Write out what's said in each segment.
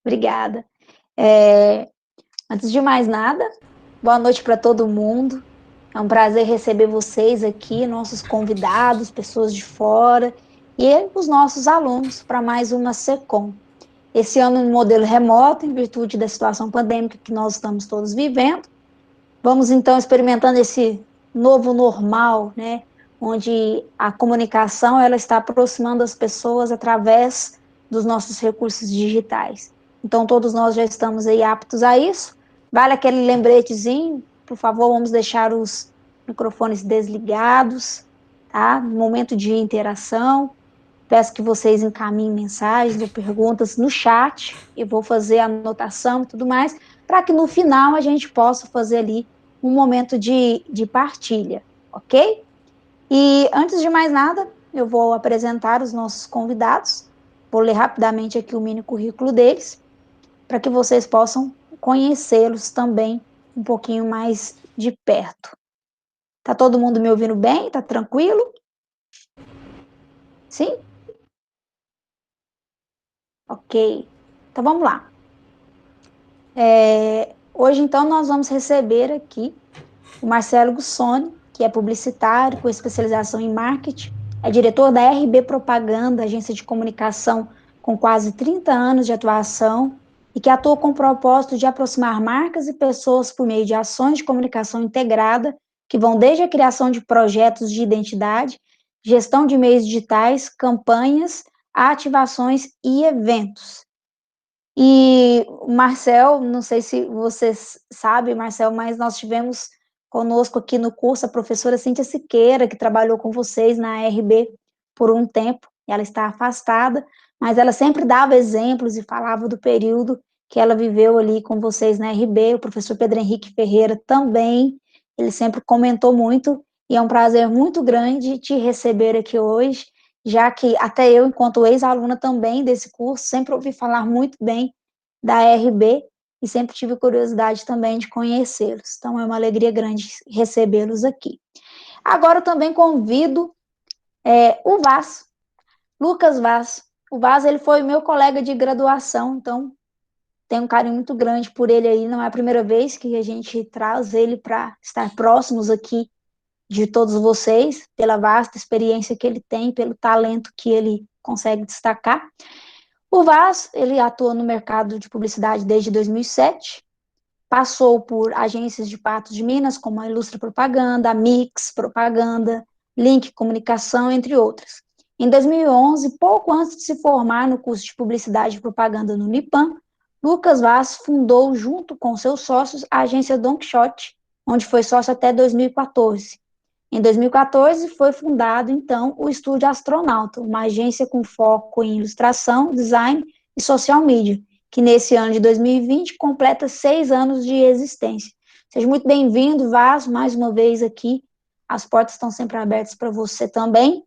Obrigada. É, Antes de mais nada, boa noite para todo mundo. É um prazer receber vocês aqui, nossos convidados, pessoas de fora e os nossos alunos para mais uma SECOM. Esse ano no modelo remoto, em virtude da situação pandêmica que nós estamos todos vivendo. Vamos então experimentando esse novo normal, né? Onde a comunicação ela está aproximando as pessoas através dos nossos recursos digitais. Então todos nós já estamos aí aptos a isso. Vale aquele lembretezinho, por favor, vamos deixar os microfones desligados, tá? No momento de interação, peço que vocês encaminhem mensagens ou perguntas no chat, eu vou fazer a anotação e tudo mais, para que no final a gente possa fazer ali um momento de partilha, ok? E antes de mais nada, eu vou apresentar os nossos convidados, vou ler rapidamente aqui o mini currículo deles, para que vocês possam conhecê-los também um pouquinho mais de perto. Tá todo mundo me ouvindo bem? Tá tranquilo? Sim? Ok. Então vamos lá. Hoje, então, nós vamos receber aqui o Marcelo Gussoni, que é publicitário com especialização em marketing, é diretor da RB Propaganda, agência de comunicação com quase 30 anos de atuação e que atua com o propósito de aproximar marcas e pessoas por meio de ações de comunicação integrada, que vão desde a criação de projetos de identidade, gestão de meios digitais, campanhas, ativações e eventos. E o Marcel, não sei se vocês sabem, Marcel, mas nós tivemos conosco aqui no curso a professora Cíntia Siqueira, que trabalhou com vocês na RB por um tempo, ela está afastada, mas ela sempre dava exemplos e falava do período que ela viveu ali com vocês na RB, o professor Pedro Henrique Ferreira também, ele sempre comentou muito, e é um prazer muito grande te receber aqui hoje, já que até eu, enquanto ex-aluna também desse curso, sempre ouvi falar muito bem da RB e sempre tive curiosidade também de conhecê-los. Então, é uma alegria grande recebê-los aqui. Agora, eu também convido o Vaz, Lucas Vaz. O Vaz, ele foi meu colega de graduação, então tenho um carinho muito grande por ele aí. Não é a primeira vez que a gente traz ele para estar próximos aqui de todos vocês, pela vasta experiência que ele tem, pelo talento que ele consegue destacar. O Vaz, ele atua no mercado de publicidade desde 2007, passou por agências de Patos de Minas, como a Ilustra Propaganda, a Mix Propaganda, Link Comunicação, entre outras. Em 2011, pouco antes de se formar no curso de Publicidade e Propaganda no Unipan, Lucas Vaz fundou, junto com seus sócios, a agência Don Quixote, onde foi sócio até 2014. Em 2014, foi fundado, então, o Estúdio Astronauta, uma agência com foco em ilustração, design e social media, que nesse ano de 2020 completa 6 anos de existência. Seja muito bem-vindo, Vaz, mais uma vez aqui. As portas estão sempre abertas para você também.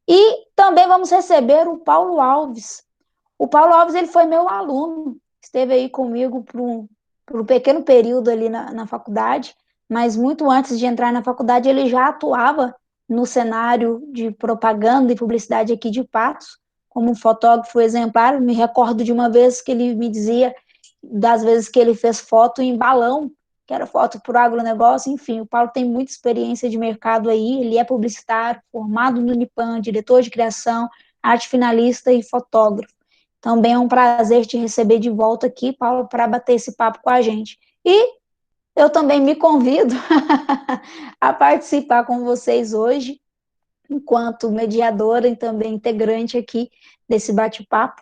E também vamos receber o Paulo Alves. O Paulo Alves, ele foi meu aluno, esteve aí comigo por um pequeno período ali na faculdade, mas muito antes de entrar na faculdade, ele já atuava no cenário de propaganda e publicidade aqui de Patos, como um fotógrafo exemplar. Me recordo de uma vez que ele me dizia das vezes que ele fez foto em balão, que era foto por agronegócio, enfim, o Paulo tem muita experiência de mercado aí, ele é publicitário, formado no Unipan, diretor de criação, arte finalista e fotógrafo. Também é um prazer te receber de volta aqui, Paulo, para bater esse papo com a gente. E eu também me convido a participar com vocês hoje, enquanto mediadora e também integrante aqui desse bate-papo.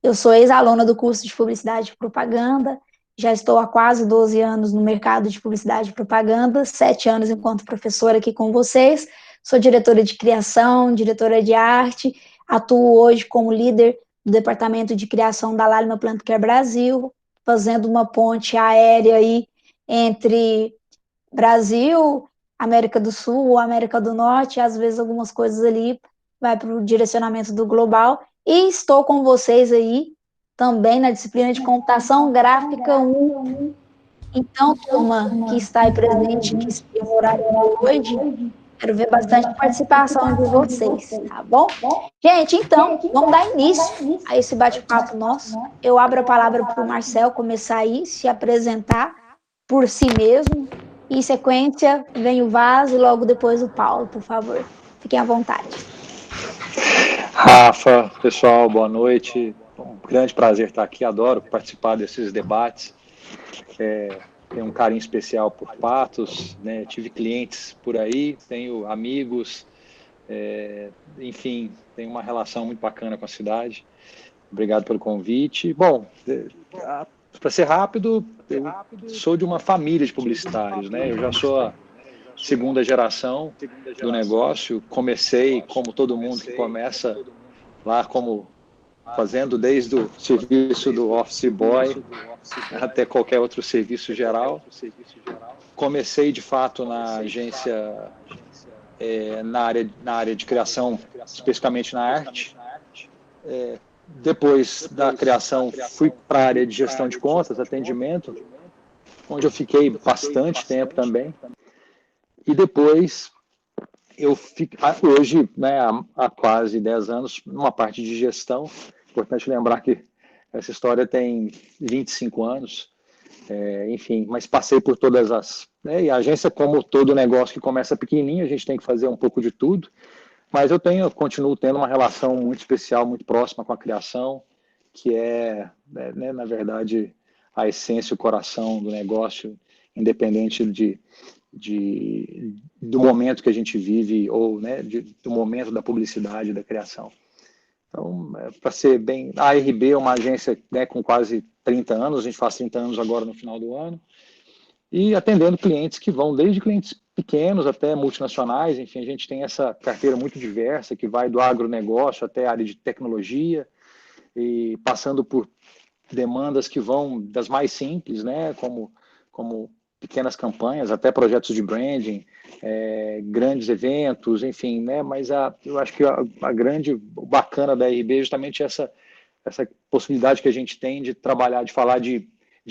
Eu sou ex-aluna do curso de Publicidade e Propaganda, já estou há quase 12 anos no mercado de publicidade e propaganda, 7 anos enquanto professora aqui com vocês, sou diretora de criação, diretora de arte, atuo hoje como líder do departamento de criação da Lallima Plant Care Brasil, fazendo uma ponte aérea aí entre Brasil, América do Sul, América do Norte, às vezes algumas coisas ali vai para o direcionamento do global, e estou com vocês aí também na disciplina de computação gráfica 1. Então, turma que está aí presente, que se deu o horário de hoje, Quero ver bastante participação de vocês, tá bom? Gente, então, vamos dar início a esse bate-papo nosso. Eu abro a palavra para o Marcel começar aí, se apresentar por si mesmo. Em sequência, vem o Vaz e logo depois o Paulo, por favor. Fiquem à vontade. Rafa, pessoal, boa noite. Um grande prazer estar aqui, adoro participar desses debates. Tenho um carinho especial por Patos, né? Tive clientes por aí, tenho amigos, enfim, tenho uma relação muito bacana com a cidade. Obrigado pelo convite. Bom, para ser rápido, eu sou de uma família de publicitários, né? Eu já sou a segunda geração do negócio. Comecei, como todo mundo que começa lá, como fazendo desde o serviço do office boy até qualquer outro serviço geral. Comecei, de fato, na agência, na área de criação, especificamente na arte. Depois da criação, fui para a área de gestão de contas, atendimento, onde eu fiquei bastante tempo também. E depois, eu fico, hoje, né, há quase 10 anos, numa parte de gestão. Importante lembrar que essa história tem 25 anos, enfim, mas passei por todas as... Né, e a agência, como todo negócio que começa pequenininho, a gente tem que fazer um pouco de tudo, mas eu continuo tendo uma relação muito especial, muito próxima com a criação, que né, na verdade, a essência, o coração do negócio, independente do momento que a gente vive, ou né, do momento da publicidade, da criação. Então, para ser bem... A ARB é uma agência, né, com quase 30 anos, a gente faz 30 anos agora no final do ano, e atendendo clientes que vão desde clientes pequenos até multinacionais. Enfim, a gente tem essa carteira muito diversa, que vai do agronegócio até a área de tecnologia, e passando por demandas que vão das mais simples, né, como pequenas campanhas, até projetos de branding, grandes eventos, enfim, né, mas eu acho que o bacana da RB é justamente essa possibilidade que a gente tem de trabalhar, de falar de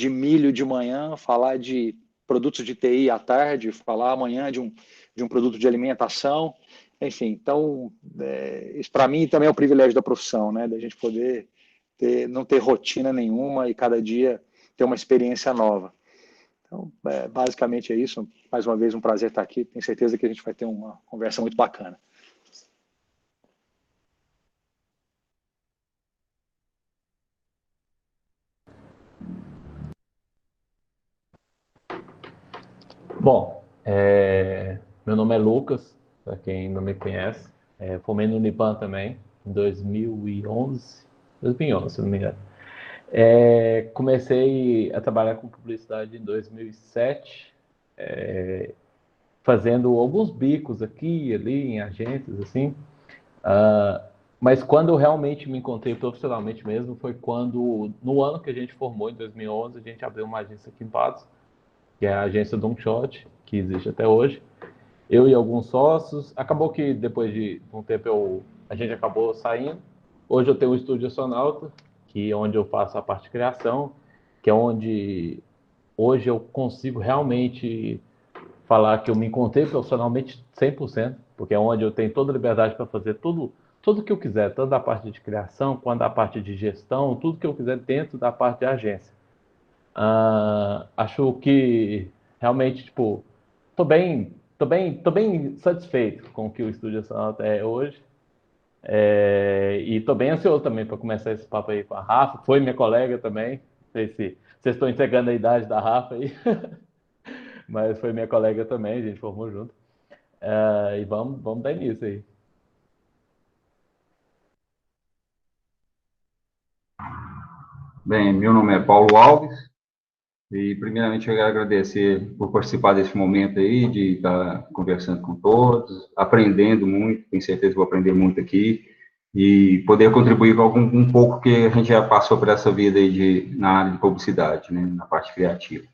milho de manhã, falar de produtos de TI à tarde, falar amanhã de um produto de alimentação, enfim. Então, isso para mim também é o privilégio da profissão, né, da gente poder não ter rotina nenhuma e cada dia ter uma experiência nova. Então, basicamente é isso. Mais uma vez, um prazer estar aqui. Tenho certeza que a gente vai ter uma conversa muito bacana. Bom, meu nome é Lucas, para quem não me conhece. Formei no Unipan também, em 2011, se não me engano. Comecei a trabalhar com publicidade em 2007, fazendo alguns bicos aqui e ali em agências, assim. Mas quando eu realmente me encontrei profissionalmente mesmo foi quando, no ano que a gente formou, em 2011, a gente abriu uma agência aqui em Patos, que é a agência Don Shot, que existe até hoje. Eu e alguns sócios. Acabou que depois de um tempo a gente acabou saindo. Hoje eu tenho o Estúdio Sonalta, que é onde eu faço a parte de criação, que é onde hoje eu consigo realmente falar que eu me encontrei profissionalmente 100%, porque é onde eu tenho toda a liberdade para fazer tudo o que eu quiser, tanto da parte de criação quanto da parte de gestão, tudo que eu quiser dentro da parte de agência. Acho que realmente, tipo, tô bem satisfeito com o que o Estúdio Sonata é hoje. E tô bem ansioso também para começar esse papo aí com a Rafa. Foi minha colega também. Não sei se vocês estão entregando a idade da Rafa aí, mas foi minha colega também, a gente formou junto. E vamos dar início aí. Bem, meu nome é Paulo Alves e primeiramente eu quero agradecer por participar desse momento aí, de estar conversando com todos, aprendendo muito, tenho certeza que vou aprender muito aqui e poder contribuir com um pouco que a gente já passou por essa vida aí na área de publicidade, né, na parte criativa.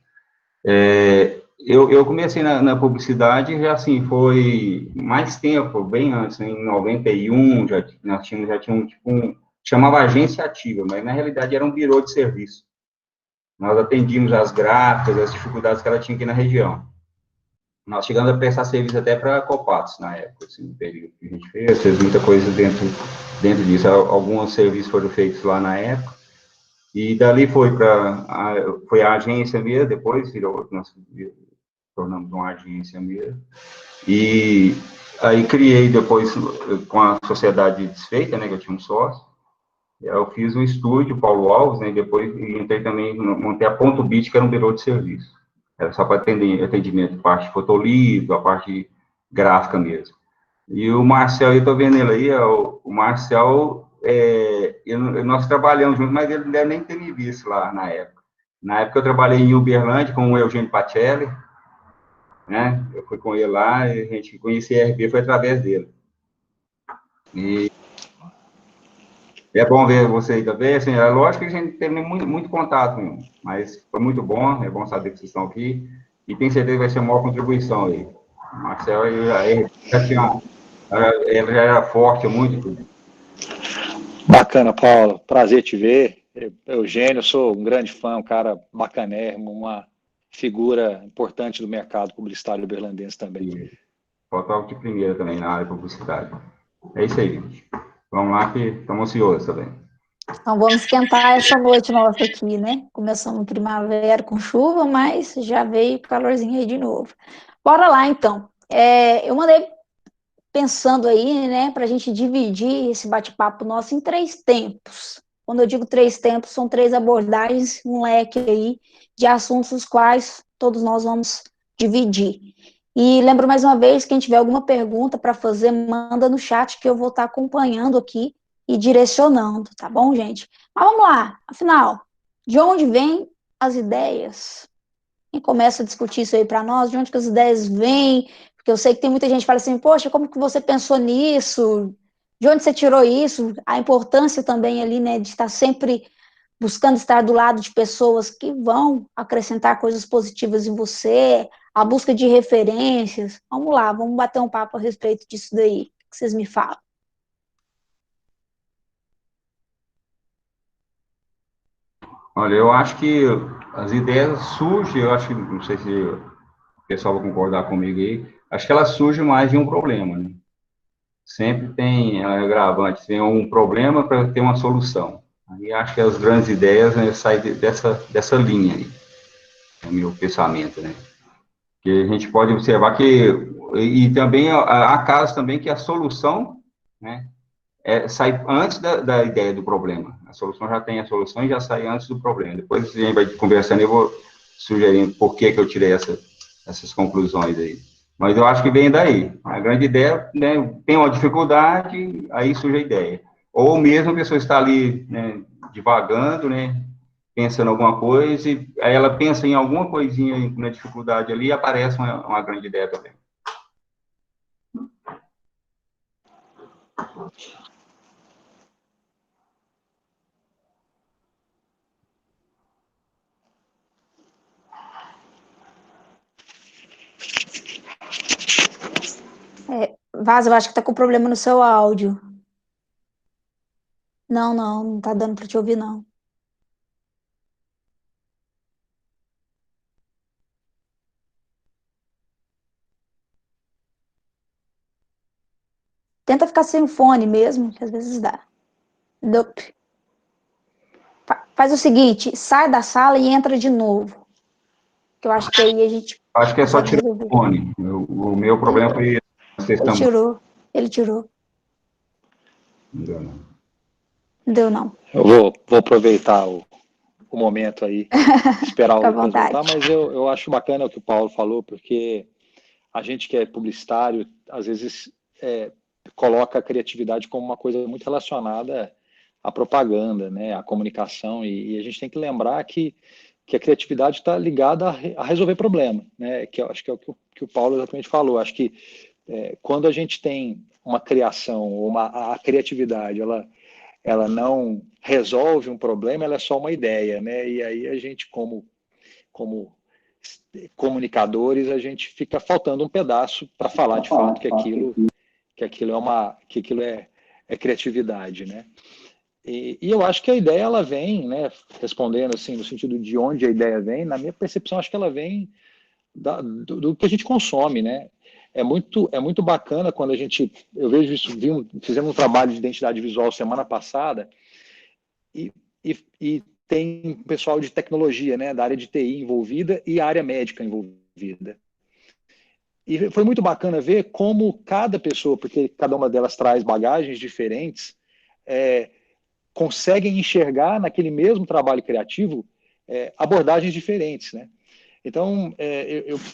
Eu comecei na publicidade já assim, foi mais tempo, bem antes, né, em 91, nós tínhamos tipo chamava agência ativa, mas na realidade era um birô de serviço. Nós atendíamos as gráficas, as dificuldades que ela tinha aqui na região. Nós chegamos a prestar serviço até para a Copatos, na época, assim, no período que a gente fez muita coisa dentro disso. Alguns serviços foram feitos lá na época, e dali foi a agência mesmo, depois nós tornamos uma agência mesmo, e aí criei depois, com a sociedade desfeita, né, que eu tinha um sócio, eu fiz um estúdio, Paulo Alves, né, e depois entrei também, montei a Ponto Bit, que era um birô de serviço. Era só para atendimento, parte de fotolito, a parte gráfica mesmo. E o Marcel, eu estou vendo ele aí, o Marcel, nós trabalhamos juntos, mas ele não deve nem ter me visto lá na época. Na época eu trabalhei em Uberlândia com o Eugênio Pacelli, né? Eu fui com ele lá, e a gente conhecia a RB, foi através dele. E é bom ver você aí também, assim, é lógico que a gente teve muito contato, mas foi muito bom, é bom saber que vocês estão aqui, e tenho certeza que vai ser uma maior contribuição aí. O Marcel, ele já era forte há muito tempo. Bacana, Paulo, prazer te ver. Eugênio, sou um grande fã, um cara bacanérrimo, uma figura importante do mercado publicitário uberlandense também. Fotógrafo de primeira também na área de publicidade. É isso aí, gente. Vamos lá que estamos ansiosos também. Então vamos esquentar essa noite nossa aqui, né? Começamos primavera com chuva, mas já veio calorzinho aí de novo. Bora lá, então. Eu mandei pensando aí, né, para a gente dividir esse bate-papo nosso em 3 tempos. Quando eu digo 3 tempos, são 3 abordagens, um leque aí de assuntos os quais todos nós vamos dividir. E lembro mais uma vez, quem tiver alguma pergunta para fazer, manda no chat que eu vou estar acompanhando aqui e direcionando, tá bom, gente? Mas vamos lá, afinal, de onde vêm as ideias? Quem começa a discutir isso aí para nós, de onde que as ideias vêm? Porque eu sei que tem muita gente que fala assim, poxa, como que você pensou nisso? De onde você tirou isso? A importância também ali, né, de estar sempre buscando estar do lado de pessoas que vão acrescentar coisas positivas em você, a busca de referências. Vamos lá, vamos bater um papo a respeito disso daí. O que vocês me falam? Olha, eu acho que as ideias surgem, eu acho que, não sei se o pessoal vai concordar comigo aí, acho que elas surgem mais de um problema, né? Sempre tem agravante, tem um problema para ter uma solução. Aí acho que as grandes ideias, né, saem dessa linha aí, é o meu pensamento, né? Que a gente pode observar que, e também há casos também que a solução, né, sai antes da ideia do problema. A solução já tem a solução e já sai antes do problema. Depois a gente vai conversando e eu vou sugerindo por que eu tirei essas conclusões aí. Mas eu acho que vem daí. A grande ideia, né, tem uma dificuldade, aí surge a ideia. Ou mesmo a pessoa está ali, né, divagando, né, pensando em alguma coisa, e aí ela pensa em alguma coisinha na dificuldade ali e aparece uma grande ideia também. Vaza, eu acho que tá com problema no seu áudio. Não tá dando para te ouvir, não. Tenta ficar sem o fone mesmo, que às vezes dá. Nope. Faz o seguinte, sai da sala e entra de novo. Que eu acho que aí a gente Acho que é só consegue tirar resolver. o fone. O meu problema foi Ele tirou. Não deu, não. Não deu, não. Eu vou aproveitar o momento aí, esperar o Lucas voltar, mas eu acho bacana o que o Paulo falou, porque a gente que é publicitário, às vezes coloca a criatividade como uma coisa muito relacionada à propaganda, né, à comunicação, e a gente tem que lembrar que a criatividade está ligada a resolver problema, né, que eu acho que é o que o Paulo exatamente falou. Acho que quando a gente tem uma criação, a criatividade, ela não resolve um problema, ela é só uma ideia, né? E aí a gente, como comunicadores, a gente fica faltando um pedaço para falar de fato que aquilo é criatividade, né? E eu acho que a ideia ela vem, né? Respondendo assim no sentido de onde a ideia vem, na minha percepção acho que ela vem do que a gente consome, né? É muito bacana quando eu vejo isso, fizemos um trabalho de identidade visual semana passada, e tem pessoal de tecnologia, né, da área de TI envolvida e a área médica envolvida. E foi muito bacana ver como cada pessoa, porque cada uma delas traz bagagens diferentes, conseguem enxergar naquele mesmo trabalho criativo abordagens diferentes, né? Então,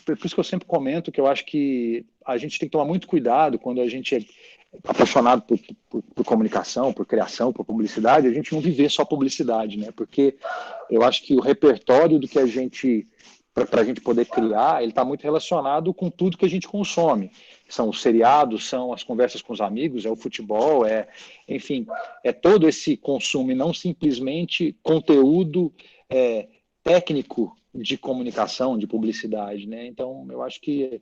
por isso que eu sempre comento que eu acho que a gente tem que tomar muito cuidado quando a gente é apaixonado por comunicação, por criação, por publicidade, a gente não viver só publicidade, né? Porque eu acho que o repertório do que a gente, para a gente poder criar, ele está muito relacionado com tudo que a gente consome. São os seriados, são as conversas com os amigos, é o futebol, enfim, é todo esse consumo e não simplesmente conteúdo técnico de comunicação, de publicidade, né? Então, eu acho que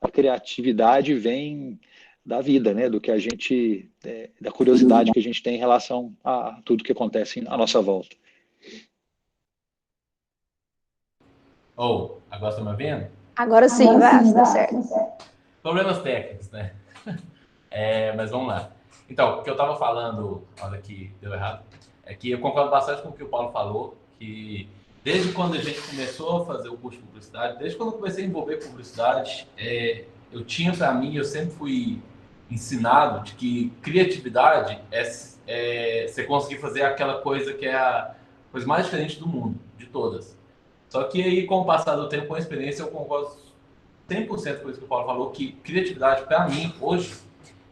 a criatividade vem da vida, né? Do que a gente, da curiosidade que a gente tem em relação a tudo que acontece à nossa volta. Agora estão me vendo? Agora sim, vai, dá certo. Problemas técnicos, né? Mas vamos lá. Então, o que eu estava falando, olha que deu errado, é que eu concordo bastante com o que o Paulo falou, que desde quando a gente começou a fazer o curso de publicidade, desde quando eu comecei a envolver publicidade, eu tinha para mim, eu sempre fui ensinado de que criatividade é você conseguir fazer aquela coisa que é a coisa mais diferente do mundo, de todas. Só que aí, com o passar do tempo, com a experiência, eu concordo 100% com isso que o Paulo falou, que criatividade, para mim, hoje,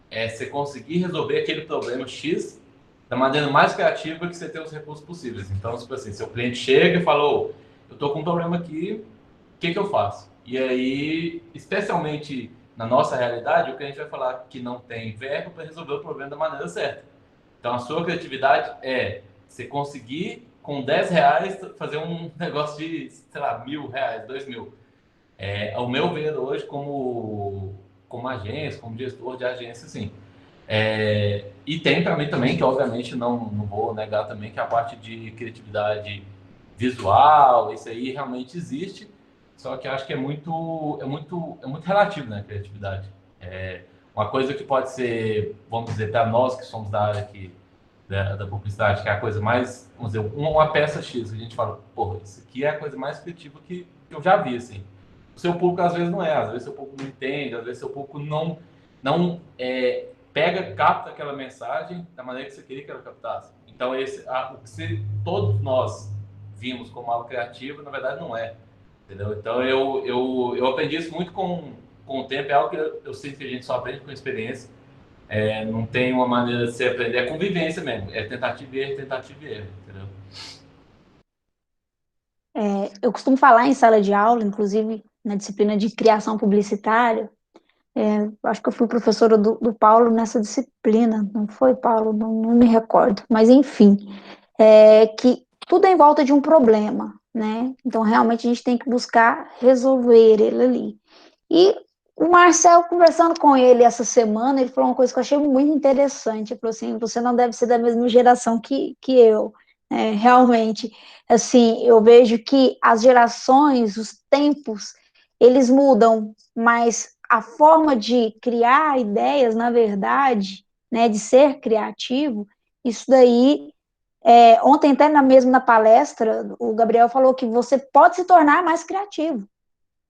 é você conseguir resolver aquele problema X da maneira mais criativa que você tem os recursos possíveis. Então, tipo assim, seu cliente chega e falou, eu tô com um problema aqui, o que eu faço? E aí, especialmente na nossa realidade, o cliente vai falar que não tem verba para resolver o problema da maneira certa. Então, a sua criatividade é você conseguir, com 10 reais, fazer um negócio de, sei lá, R$1.000, 2.000. Ao meu ver, hoje, como agência, como gestor de agência, assim. E tem para mim também, que obviamente não vou negar também, que a parte de criatividade visual, isso aí realmente existe, só que acho que é muito relativo, né, a criatividade. Uma coisa que pode ser, vamos dizer, para nós que somos da área aqui, da publicidade, que é a coisa mais, vamos dizer, uma peça X, que a gente fala, porra, isso aqui é a coisa mais criativa que eu já vi, assim. O seu público às vezes não às vezes o seu público não entende, às vezes o seu público não capta aquela mensagem da maneira que você queria que ela captasse. Então, o que todos nós vimos como algo criativo, na verdade, não é. Entendeu? Então, eu aprendi isso muito com o tempo, é algo que eu sei que a gente só aprende com experiência. Não tem uma maneira de se aprender, é convivência mesmo, é tentativa e erro, entendeu? Eu costumo falar em sala de aula, inclusive na disciplina de criação publicitária. Acho que eu fui professora do Paulo nessa disciplina, não foi, Paulo? Não me recordo, mas enfim, que tudo é em volta de um problema, né? Então, realmente, a gente tem que buscar resolver ele ali. E o Marcel, conversando com ele essa semana, ele falou uma coisa que eu achei muito interessante. Ele falou assim, você não deve ser da mesma geração que eu. Realmente, assim, eu vejo que as gerações, os tempos, eles mudam, mas a forma de criar ideias, na verdade, né, de ser criativo, isso daí, ontem até na palestra, o Gabriel falou que você pode se tornar mais criativo.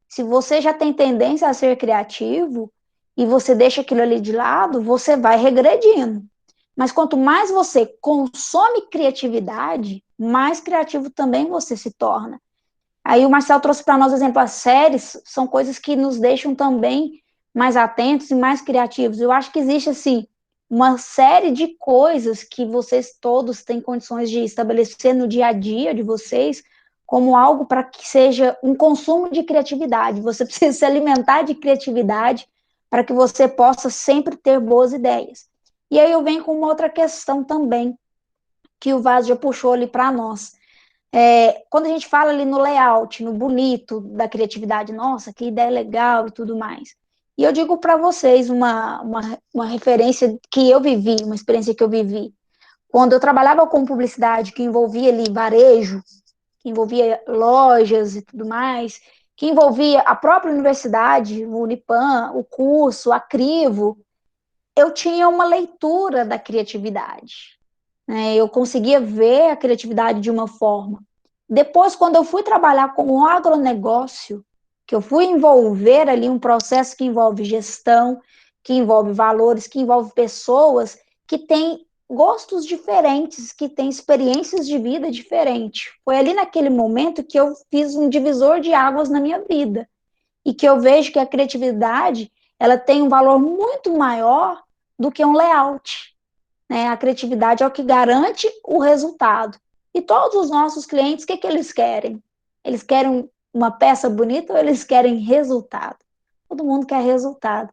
Se você já tem tendência a ser criativo e você deixa aquilo ali de lado, você vai regredindo. Mas quanto mais você consome criatividade, mais criativo também você se torna. Aí o Marcel trouxe para nós o exemplo, as séries são coisas que nos deixam também mais atentos e mais criativos. Eu acho que existe, assim, uma série de coisas que vocês todos têm condições de estabelecer no dia a dia de vocês, como algo para que seja um consumo de criatividade. Você precisa se alimentar de criatividade para que você possa sempre ter boas ideias. E aí eu venho com uma outra questão também, que o Vaz já puxou ali para nós. Quando a gente fala ali no layout, no bonito da criatividade, nossa, que ideia legal e tudo mais. E eu digo para vocês uma referência que eu vivi, uma experiência que eu vivi. Quando eu trabalhava com publicidade que envolvia ali varejo, que envolvia lojas e tudo mais, que envolvia a própria universidade, o Unipan, o curso, a Crivo, eu tinha uma leitura da criatividade, né? Eu conseguia ver a criatividade de uma forma. Depois, quando eu fui trabalhar com o agronegócio, que eu fui envolver ali um processo que envolve gestão, que envolve valores, que envolve pessoas que têm gostos diferentes, que têm experiências de vida diferentes. Foi ali naquele momento que eu fiz um divisor de águas na minha vida e que eu vejo que a criatividade ela tem um valor muito maior do que um layout, né? A criatividade é o que garante o resultado. E todos os nossos clientes, o que eles querem? Eles querem uma peça bonita ou eles querem resultado? Todo mundo quer resultado.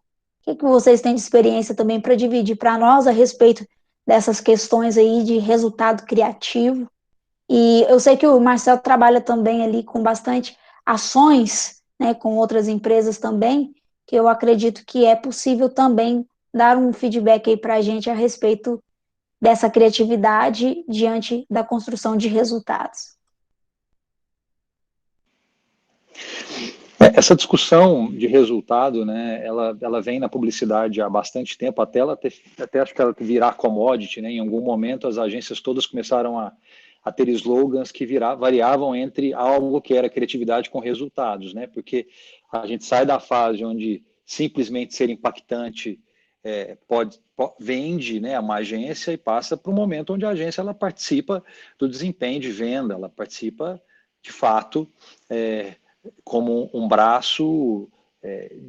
O que vocês têm de experiência também para dividir para nós a respeito dessas questões aí de resultado criativo? E eu sei que o Marcel trabalha também ali com bastante ações, né, com outras empresas também, que eu acredito que é possível também dar um feedback aí para a gente a respeito dessa criatividade diante da construção de resultados. Essa discussão de resultado, né, ela vem na publicidade há bastante tempo, até acho que ela virar commodity, né, em algum momento as agências todas começaram a ter slogans que variavam entre algo que era criatividade com resultados, né, porque a gente sai da fase onde simplesmente ser impactante vende, né, uma agência e passa para o momento onde a agência ela participa do desempenho de venda, ela participa de fato como um braço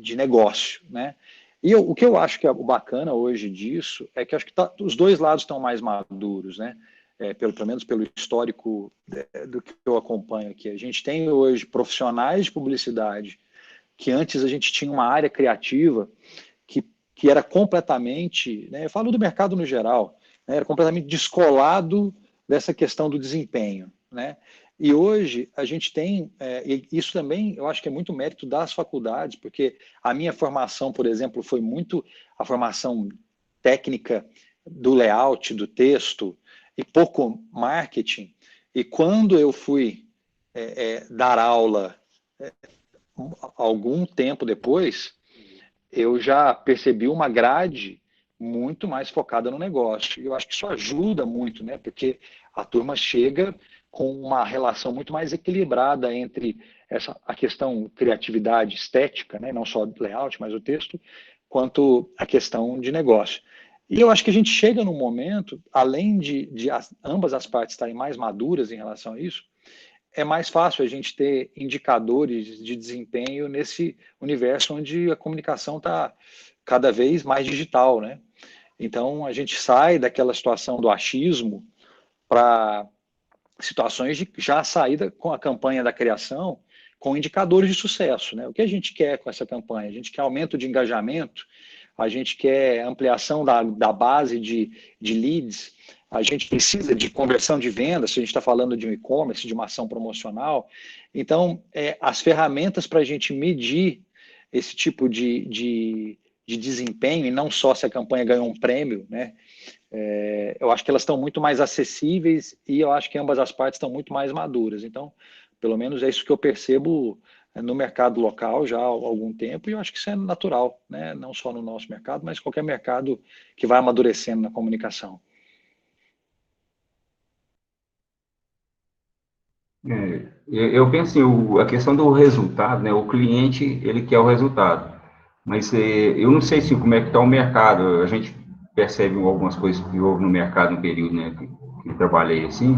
de negócio, né? E o que eu acho que é o bacana hoje disso é que acho que os dois lados estão mais maduros, né? Pelo menos pelo histórico do que eu acompanho aqui. A gente tem hoje profissionais de publicidade que antes a gente tinha uma área criativa que era completamente, né, eu falo do mercado no geral, né, era completamente descolado dessa questão do desempenho, né? E hoje a gente tem, e isso também eu acho que é muito mérito das faculdades, porque a minha formação, por exemplo, foi muito a formação técnica do layout, do texto, e pouco marketing. E quando eu fui dar aula algum tempo depois, eu já percebi uma grade muito mais focada no negócio. E eu acho que isso ajuda muito, né? Porque a turma chega com uma relação muito mais equilibrada entre a questão criatividade estética, né? Não só layout, mas o texto, quanto a questão de negócio. E eu acho que a gente chega num momento, além de ambas as partes estarem mais maduras em relação a isso, é mais fácil a gente ter indicadores de desempenho nesse universo onde a comunicação está cada vez mais digital, né? Então, a gente sai daquela situação do achismo para situações de já saída com a campanha da criação com indicadores de sucesso, né? O que a gente quer com essa campanha? A gente quer aumento de engajamento, a gente quer ampliação da base de leads, a gente precisa de conversão de vendas, se a gente está falando de um e-commerce, de uma ação promocional. Então, as ferramentas para a gente medir esse tipo de desempenho, e não só se a campanha ganhou um prêmio, né? Eu acho que elas estão muito mais acessíveis e eu acho que ambas as partes estão muito mais maduras. Então, pelo menos é isso que eu percebo no mercado local já há algum tempo, e eu acho que isso é natural, né? Não só no nosso mercado, mas qualquer mercado que vai amadurecendo na comunicação. Eu penso assim, a questão do resultado, né? O cliente, ele quer o resultado. Mas eu não sei se como é que está o mercado. A gente percebe algumas coisas que houve no mercado no período, né, que eu trabalhei assim.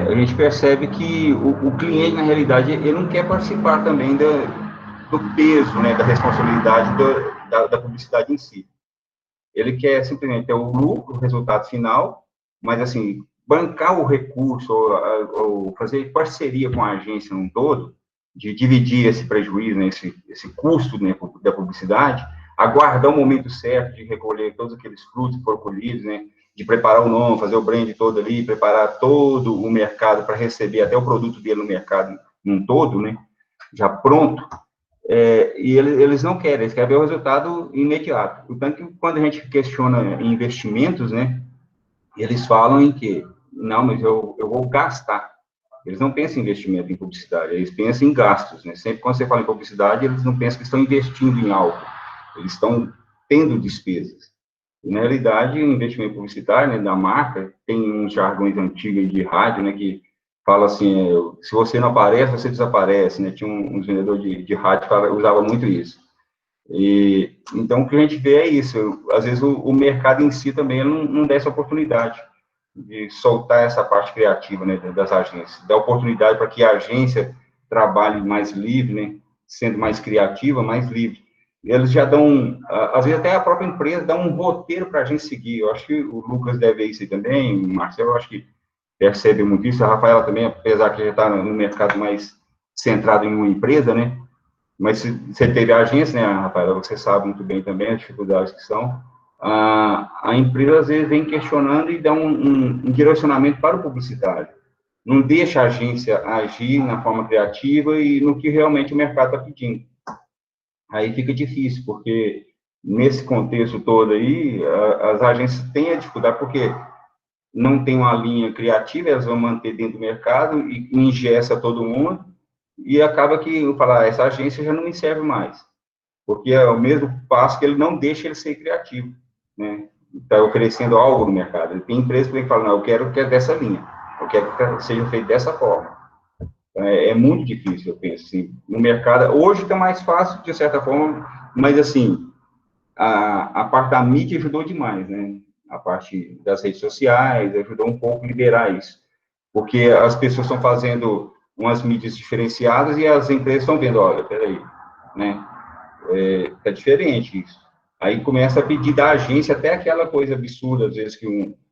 A gente percebe que o cliente, na realidade, ele não quer participar também do peso, né, da responsabilidade da publicidade em si. Ele quer simplesmente ter o lucro, o resultado final, mas, assim, bancar o recurso ou fazer parceria com a agência num todo, de dividir esse prejuízo, né, esse custo, né, da publicidade, aguardar o momento certo de recolher todos aqueles frutos que foram colhidos, né, de preparar o nome, fazer o brand todo ali, preparar todo o mercado para receber até o produto dele no mercado num todo, né, já pronto, e eles não querem, eles querem ver o resultado imediato. Portanto, que quando a gente questiona investimentos, né, eles falam em que, não, mas eu vou gastar. Eles não pensam em investimento em publicidade, eles pensam em gastos, né? Sempre quando você fala em publicidade, eles não pensam que estão investindo em algo, eles estão tendo despesas. E, na realidade, o investimento publicitário, né, da marca, tem uns jargões antigos de rádio, né, que fala assim, se você não aparece, você desaparece, né? Tinha uns vendedores de rádio que usava muito isso. E, então, o que a gente vê é isso. Às vezes, o mercado em si também não dá essa oportunidade de soltar essa parte criativa, né, das agências. Dá oportunidade para que a agência trabalhe mais livre, né, sendo mais criativa, mais livre. Eles já dão, às vezes até a própria empresa dá um roteiro para a gente seguir. Eu acho que o Lucas deve ver isso aí também, o Marcelo, eu acho que percebe muito isso, a Rafaela também, apesar que já está no mercado mais centrado em uma empresa, né, mas se você teve a agência, né, Rafaela, você sabe muito bem também as dificuldades que são, a empresa às vezes vem questionando e dá um direcionamento para o publicitário. Não deixa a agência agir na forma criativa e no que realmente o mercado está pedindo. Aí fica difícil, porque nesse contexto todo aí, as agências têm a dificuldade, porque não tem uma linha criativa, elas vão manter dentro do mercado e ingessa todo mundo, e acaba que eu falar, essa agência já não me serve mais, porque é o mesmo passo que ele não deixa ele ser criativo, né? Está oferecendo algo no mercado. Tem empresas que falam, não, eu quero que é dessa linha, eu quero que seja feito dessa forma. É muito difícil, eu penso, assim, no mercado. Hoje está mais fácil, de certa forma, mas, assim, a parte da mídia ajudou demais, né? A parte das redes sociais ajudou um pouco a liberar isso, porque as pessoas estão fazendo umas mídias diferenciadas e as empresas estão vendo, olha, peraí, né? Tá diferente isso. Aí começa a pedir da agência até aquela coisa absurda, às vezes, que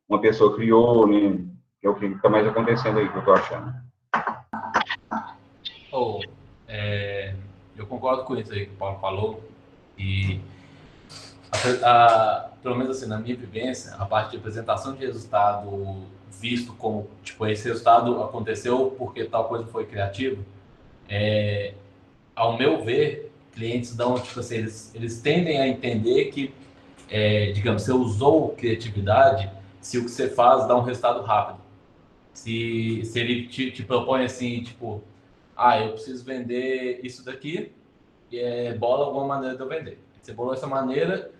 uma pessoa criou, né? Que é o que está mais acontecendo aí, que eu estou achando. Eu concordo com isso aí que o Paulo falou, e pelo menos assim, na minha vivência, a parte de apresentação de resultado visto como, tipo, esse resultado aconteceu porque tal coisa foi criativa, ao meu ver, clientes dão, tipo assim, eles tendem a entender que, digamos, você usou criatividade se o que você faz dá um resultado rápido. Se ele te propõe assim, tipo, eu preciso vender isso daqui, bola alguma maneira de eu vender. Você bolou essa maneira,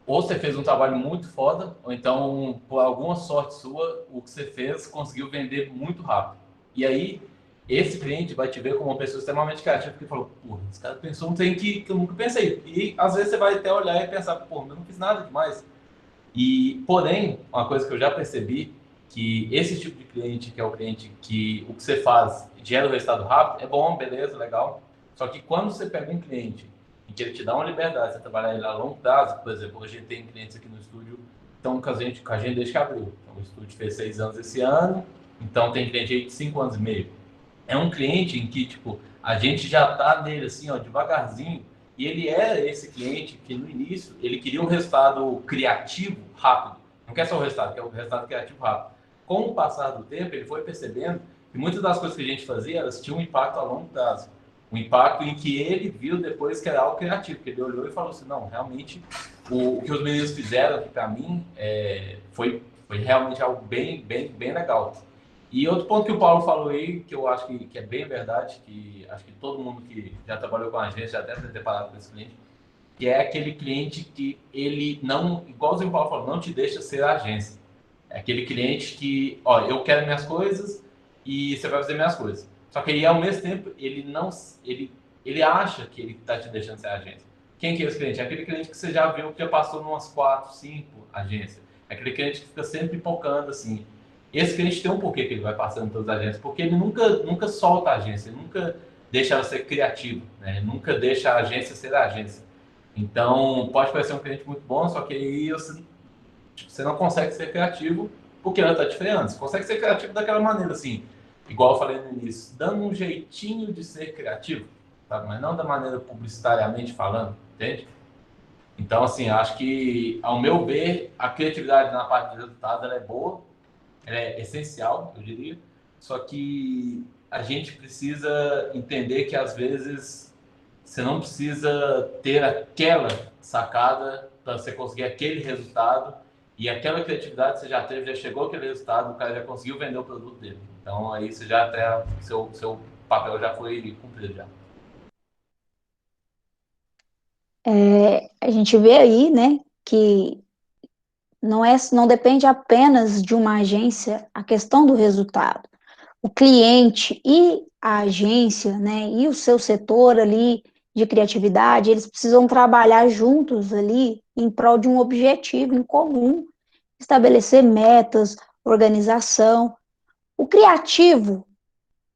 ou você fez um trabalho muito foda, ou então, por alguma sorte sua, o que você fez conseguiu vender muito rápido. E aí, esse cliente vai te ver como uma pessoa extremamente criativa, porque falou, pô, esse cara pensou um trem que eu nunca pensei. E às vezes você vai até olhar e pensar, pô, eu não fiz nada demais. Porém, uma coisa que eu já percebi, que esse tipo de cliente, que é o cliente que o que você faz gera o resultado rápido, é bom, beleza, legal. Só que quando você pega um cliente em que ele te dá uma liberdade, você trabalhar ele a longo prazo, por exemplo, hoje a gente tem clientes aqui no estúdio que estão com a gente desde que abriu. Então, o estúdio fez 6 anos esse ano, então tem cliente aí de 5 anos e meio. É um cliente em que, tipo, a gente já tá nele assim, ó, devagarzinho, e ele era esse cliente que no início ele queria um resultado criativo rápido. Não quer só o resultado, quer um resultado criativo rápido. Com o passar do tempo, ele foi percebendo que muitas das coisas que a gente fazia, elas tinham um impacto a longo prazo. Um impacto em que ele viu depois que era algo criativo, que ele olhou e falou assim, não, realmente, o que os meninos fizeram aqui para mim foi realmente algo bem legal. E outro ponto que o Paulo falou aí, que eu acho que é bem verdade, que acho que todo mundo que já trabalhou com a agência já deve ter deparado com esse cliente, que é aquele cliente que ele não, igual o Paulo falou, não te deixa ser a agência. É aquele cliente que, ó, eu quero minhas coisas e você vai fazer minhas coisas. Só que aí, ao mesmo tempo, ele acha que ele está te deixando ser a agência. Quem que é esse cliente? É aquele cliente que você já viu que já passou em umas 4, 5 agências. É aquele cliente que fica sempre pipocando, assim. Esse cliente tem um porquê que ele vai passando em todas as agências, porque ele nunca solta a agência, ele nunca deixa ela ser criativa, né? Ele nunca deixa a agência ser a agência. Então, pode parecer um cliente muito bom, só que aí você não consegue ser criativo porque ela está te freando. Você consegue ser criativo daquela maneira, assim, igual eu falei no início, dando um jeitinho de ser criativo, tá? Mas não da maneira publicitariamente falando, entende? Então, assim, acho que, ao meu ver, a criatividade na parte de resultado ela é boa, ela é essencial, eu diria, só que a gente precisa entender que, às vezes, você não precisa ter aquela sacada para você conseguir aquele resultado, e aquela criatividade você já teve, já chegou aquele resultado, o cara já conseguiu vender o produto dele. Então, aí você já até, seu papel já foi cumprido já. A gente vê aí, né, que não depende apenas de uma agência a questão do resultado. O cliente e a agência, né, e o seu setor ali de criatividade, eles precisam trabalhar juntos ali em prol de um objetivo em comum, estabelecer metas, organização. O criativo,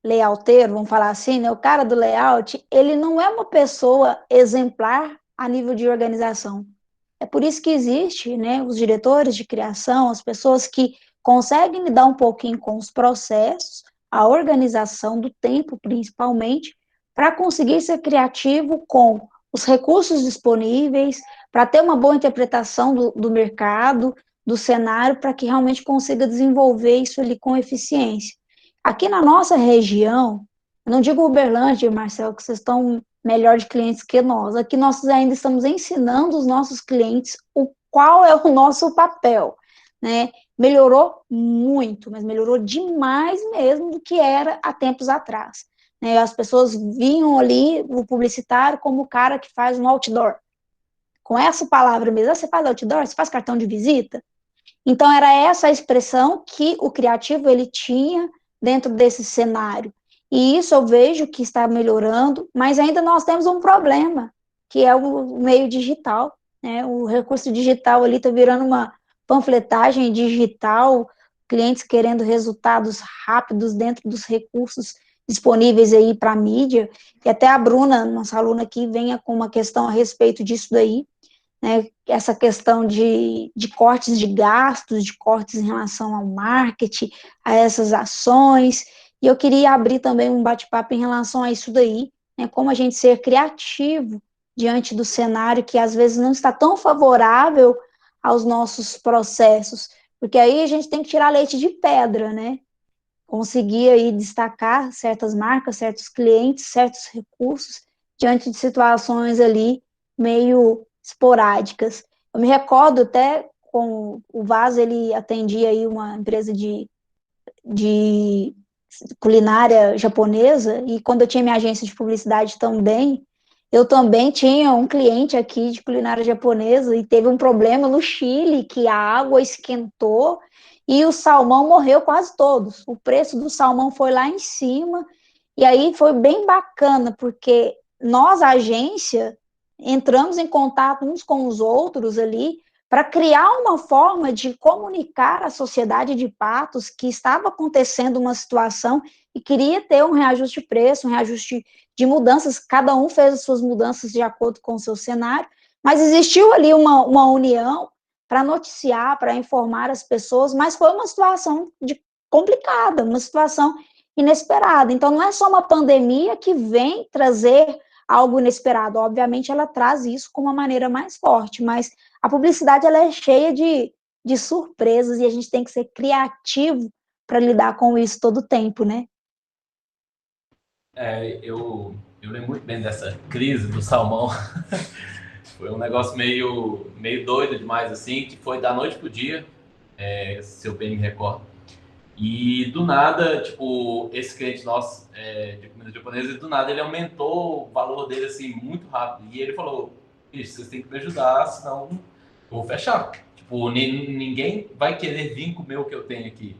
layouteiro, vamos falar assim, né, o cara do layout, ele não é uma pessoa exemplar a nível de organização. É por isso que existe, né, os diretores de criação, as pessoas que conseguem lidar um pouquinho com os processos, a organização do tempo, principalmente, para conseguir ser criativo com os recursos disponíveis, para ter uma boa interpretação do mercado, do cenário, para que realmente consiga desenvolver isso ali com eficiência. Aqui na nossa região, eu não digo Uberlândia, Marcelo, que vocês estão melhor de clientes que nós. Aqui nós ainda estamos ensinando os nossos clientes o qual é o nosso papel, né? Melhorou muito, mas melhorou demais mesmo do que era há tempos atrás. Né? As pessoas viam ali o publicitário como o cara que faz um outdoor. Com essa palavra mesmo, você faz outdoor, você faz cartão de visita. Então era essa a expressão que o criativo ele tinha dentro desse cenário. E isso eu vejo que está melhorando, mas ainda nós temos um problema, que é o meio digital, né? O recurso digital ali está virando uma panfletagem digital, clientes querendo resultados rápidos dentro dos recursos disponíveis aí para a mídia, e até a Bruna, nossa aluna aqui, venha com uma questão a respeito disso daí, né, essa questão de cortes de gastos, de cortes em relação ao marketing, a essas ações, e eu queria abrir também um bate-papo em relação a isso daí, né, como a gente ser criativo diante do cenário que às vezes não está tão favorável aos nossos processos, porque aí a gente tem que tirar leite de pedra, né, conseguir aí destacar certas marcas, certos clientes, certos recursos, diante de situações ali meio esporádicas. Eu me recordo até com o Vaz, ele atendia aí uma empresa de culinária japonesa, e quando eu tinha minha agência de publicidade também, eu também tinha um cliente aqui de culinária japonesa e teve um problema no Chile, que a água esquentou e o salmão morreu quase todos. O preço do salmão foi lá em cima, e aí foi bem bacana, porque nós, a agência, entramos em contato uns com os outros ali para criar uma forma de comunicar à sociedade de Patos que estava acontecendo uma situação e queria ter um reajuste de preço, um reajuste de mudanças, cada um fez as suas mudanças de acordo com o seu cenário, mas existiu ali uma união para noticiar, para informar as pessoas, mas foi uma situação complicada, uma situação inesperada. Então, não é só uma pandemia que vem trazer algo inesperado, obviamente ela traz isso com uma maneira mais forte, mas a publicidade ela é cheia de surpresas e a gente tem que ser criativo para lidar com isso todo o tempo, né? Eu lembro muito bem dessa crise do salmão. Foi um negócio meio doido demais, assim, que foi da noite pro dia, se eu bem me recordo. E do nada, tipo, esse cliente nosso de comida japonesa, do nada ele aumentou o valor dele, assim, muito rápido. E ele falou, bicho, vocês têm que me ajudar, senão eu vou fechar. Tipo, ninguém vai querer vir comer o que eu tenho aqui.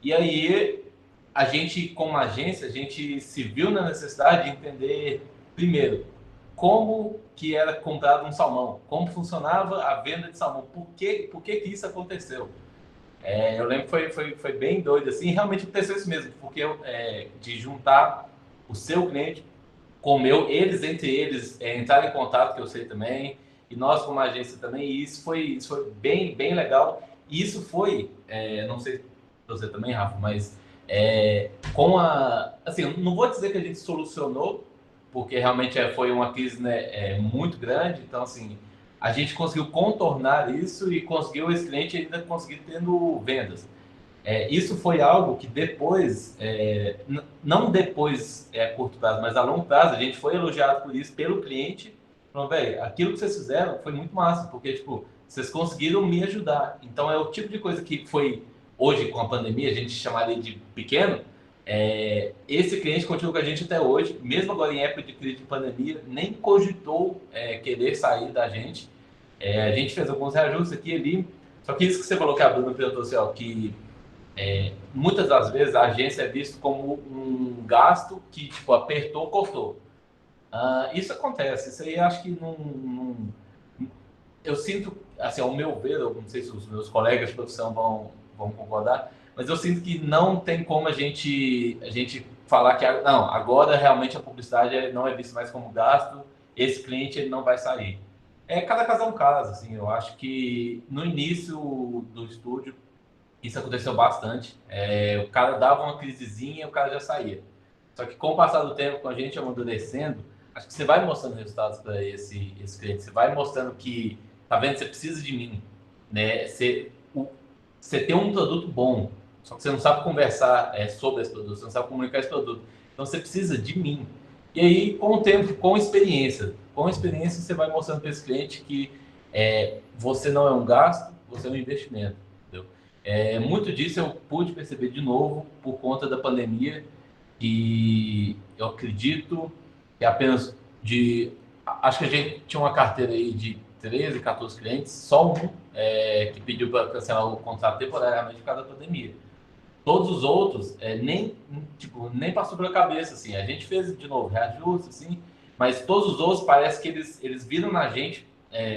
E aí, a gente, como agência, a gente se viu na necessidade de entender, primeiro, como que era comprado um salmão, como funcionava a venda de salmão, por que isso aconteceu. Eu lembro que foi bem doido, assim, realmente aconteceu isso mesmo, porque de juntar o seu cliente com o meu, eles entre eles entraram em contato, que eu sei também, e nós como agência também, e isso foi bem, bem legal. E isso foi, não sei se você também, Rafa, mas com assim, eu não vou dizer que a gente solucionou, porque realmente foi uma crise, né, muito grande, então assim, a gente conseguiu contornar isso e conseguiu esse cliente ainda conseguir tendo vendas. Isso foi algo que depois, não depois a curto prazo, mas a longo prazo, a gente foi elogiado por isso pelo cliente. Falando, velho, aquilo que vocês fizeram foi muito massa, porque, tipo, vocês conseguiram me ajudar. Então, é o tipo de coisa que foi, hoje, com a pandemia, a gente chamaria de pequeno, esse cliente continua com a gente até hoje, mesmo agora em época de crise de pandemia, nem cogitou querer sair da gente. A gente fez alguns reajustes aqui e ali, só que isso que você falou que a Bruna perguntou assim, ó, que muitas das vezes a agência é visto como um gasto que tipo, apertou, cortou. Isso acontece, isso aí acho que não. Eu sinto, assim, ao meu ver, eu não sei se os meus colegas de profissão vão concordar, mas eu sinto que não tem como a gente falar que não, agora realmente a publicidade não é vista mais como gasto, esse cliente ele não vai sair. Cada caso é um caso, assim, eu acho que no início do estúdio isso aconteceu bastante. O cara dava uma crisezinha e o cara já saía. Só que com o passar do tempo, com a gente amadurecendo, acho que você vai mostrando resultados para esse cliente. Você vai mostrando que, tá vendo, você precisa de mim. Né? Você tem um produto bom, só que você não sabe conversar sobre esse produto, você não sabe comunicar esse produto. Então você precisa de mim. E aí, com o tempo, com experiência você vai mostrando para esse cliente que você não é um gasto, você é um investimento. Entendeu? Muito disso eu pude perceber de novo por conta da pandemia, e eu acredito que apenas acho que a gente tinha uma carteira aí de 13, 14 clientes, só um que pediu para cancelar o contrato temporariamente por causa da pandemia. Todos os outros nem passou pela cabeça, assim. A gente fez de novo reajuste, assim, mas todos os outros parece que eles viram na gente,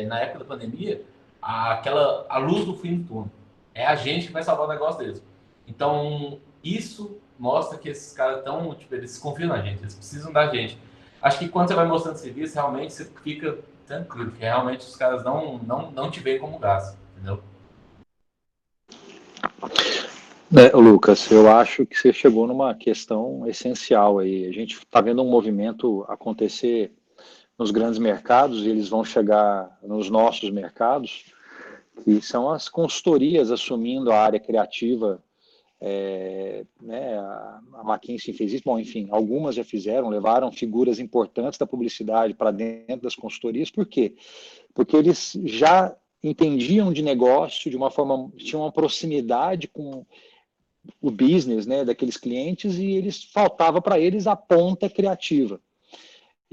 na época da pandemia, a luz do fim do túnel. É a gente que vai salvar o negócio deles. Então, isso mostra que esses caras estão, tipo, eles confiam na gente, eles precisam da gente. Acho que quando você vai mostrando serviço, realmente você fica tranquilo, porque realmente os caras não te veem como gasto, entendeu? Lucas, eu acho que você chegou numa questão essencial aí. A gente está vendo um movimento acontecer nos grandes mercados e eles vão chegar nos nossos mercados, que são as consultorias assumindo a área criativa. A McKinsey fez isso, bom, enfim, algumas já fizeram, levaram figuras importantes da publicidade para dentro das consultorias. Por quê? Porque eles já entendiam de negócio de uma forma, tinham uma proximidade com o business, né, daqueles clientes, e faltava para eles a ponta criativa.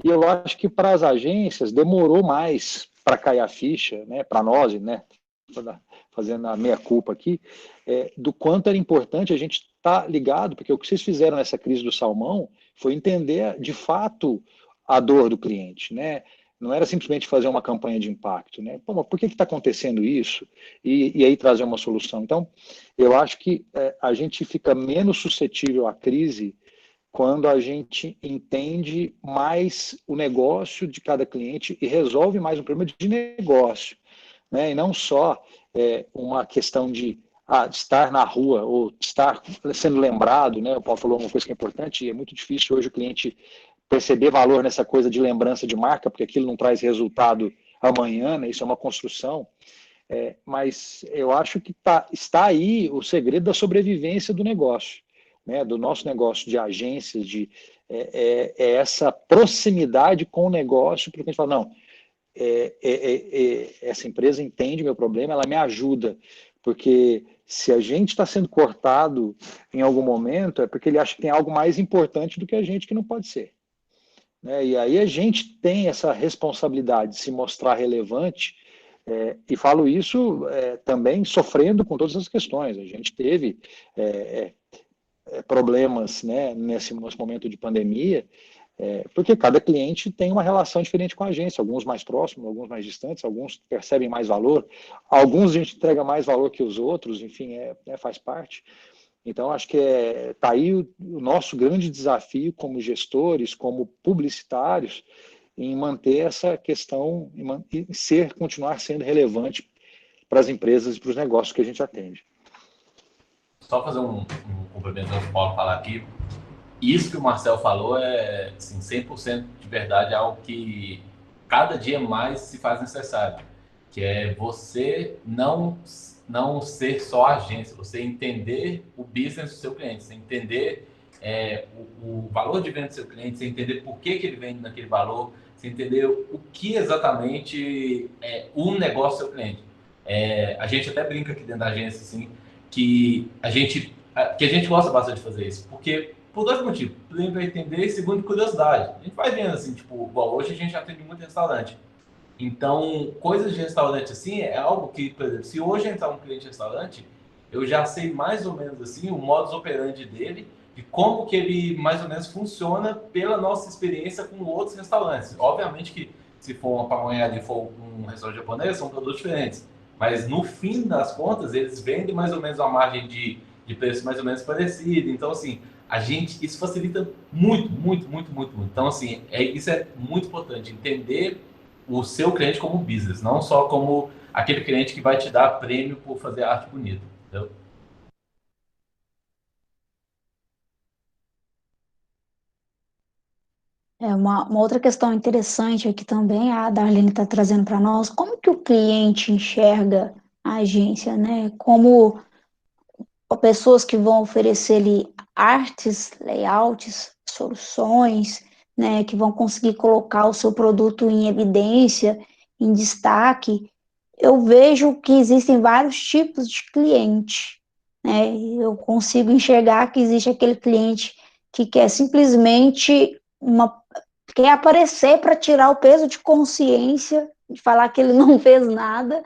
E eu acho que para as agências demorou mais para cair a ficha, né, para nós, né, fazendo a meia-culpa aqui, do quanto era importante a gente estar ligado, porque o que vocês fizeram nessa crise do salmão foi entender de fato a dor do cliente, né? Não era simplesmente fazer uma campanha de impacto, né? Pô, mas por que está acontecendo isso? E aí trazer uma solução. Então, eu acho que a gente fica menos suscetível à crise quando a gente entende mais o negócio de cada cliente e resolve mais um problema de negócio, né? E não só uma questão de estar na rua ou estar sendo lembrado, né? O Paulo falou uma coisa que é importante, e é muito difícil hoje o cliente perceber valor nessa coisa de lembrança de marca, porque aquilo não traz resultado amanhã, né? Isso é uma construção. Mas eu acho que está aí o segredo da sobrevivência do negócio, né? Do nosso negócio de agências, essa proximidade com o negócio, porque a gente fala, não, essa empresa entende meu problema, ela me ajuda, porque se a gente está sendo cortado em algum momento, é porque ele acha que tem algo mais importante do que a gente que não pode ser. Né? E aí a gente tem essa responsabilidade de se mostrar relevante, e falo isso também sofrendo com todas as questões. A gente teve problemas, né, nesse momento de pandemia, porque cada cliente tem uma relação diferente com a agência, alguns mais próximos, alguns mais distantes, alguns percebem mais valor, alguns a gente entrega mais valor que os outros, enfim, faz parte. Então, acho que está aí o nosso grande desafio como gestores, como publicitários, em manter essa questão e continuar sendo relevante para as empresas e para os negócios que a gente atende. Só fazer um complemento ao que o Paulo falar aqui. Isso que o Marcel falou é assim, 100% de verdade, é algo que cada dia mais se faz necessário, que é você não ser só agência, você entender o business do seu cliente, você entender o valor de venda do seu cliente, você entender por que ele vende naquele valor, você entender o que exatamente é o negócio do seu cliente. A gente até brinca aqui dentro da agência assim, que a gente gosta bastante de fazer isso, porque por dois motivos. Primeiro, para entender, e segundo, curiosidade. A gente vai vendo, assim, tipo, igual hoje a gente já atende muito restaurante. Então, coisas de restaurante, assim, é algo que, por exemplo, se hoje entrar um cliente de restaurante, eu já sei mais ou menos, assim, o modus operandi dele, de como que ele, mais ou menos, funciona pela nossa experiência com outros restaurantes. Obviamente que, se for uma pamonharia e for um restaurante japonês, são produtos diferentes. Mas, no fim das contas, eles vendem mais ou menos uma margem de preço mais ou menos parecida. Então, assim, isso facilita muito, muito, muito, muito, muito. Então, assim, isso é muito importante, entender o seu cliente como business, não só como aquele cliente que vai te dar prêmio por fazer arte bonita, entendeu? Uma outra questão interessante aqui também, a Darlene está trazendo para nós, como que o cliente enxerga a agência, né? Como pessoas que vão oferecer ali artes, layouts, soluções, né? Que vão conseguir colocar o seu produto em evidência, em destaque. Eu vejo que existem vários tipos de cliente, né? Eu consigo enxergar que existe aquele cliente que quer simplesmente quer aparecer para tirar o peso de consciência, de falar que ele não fez nada.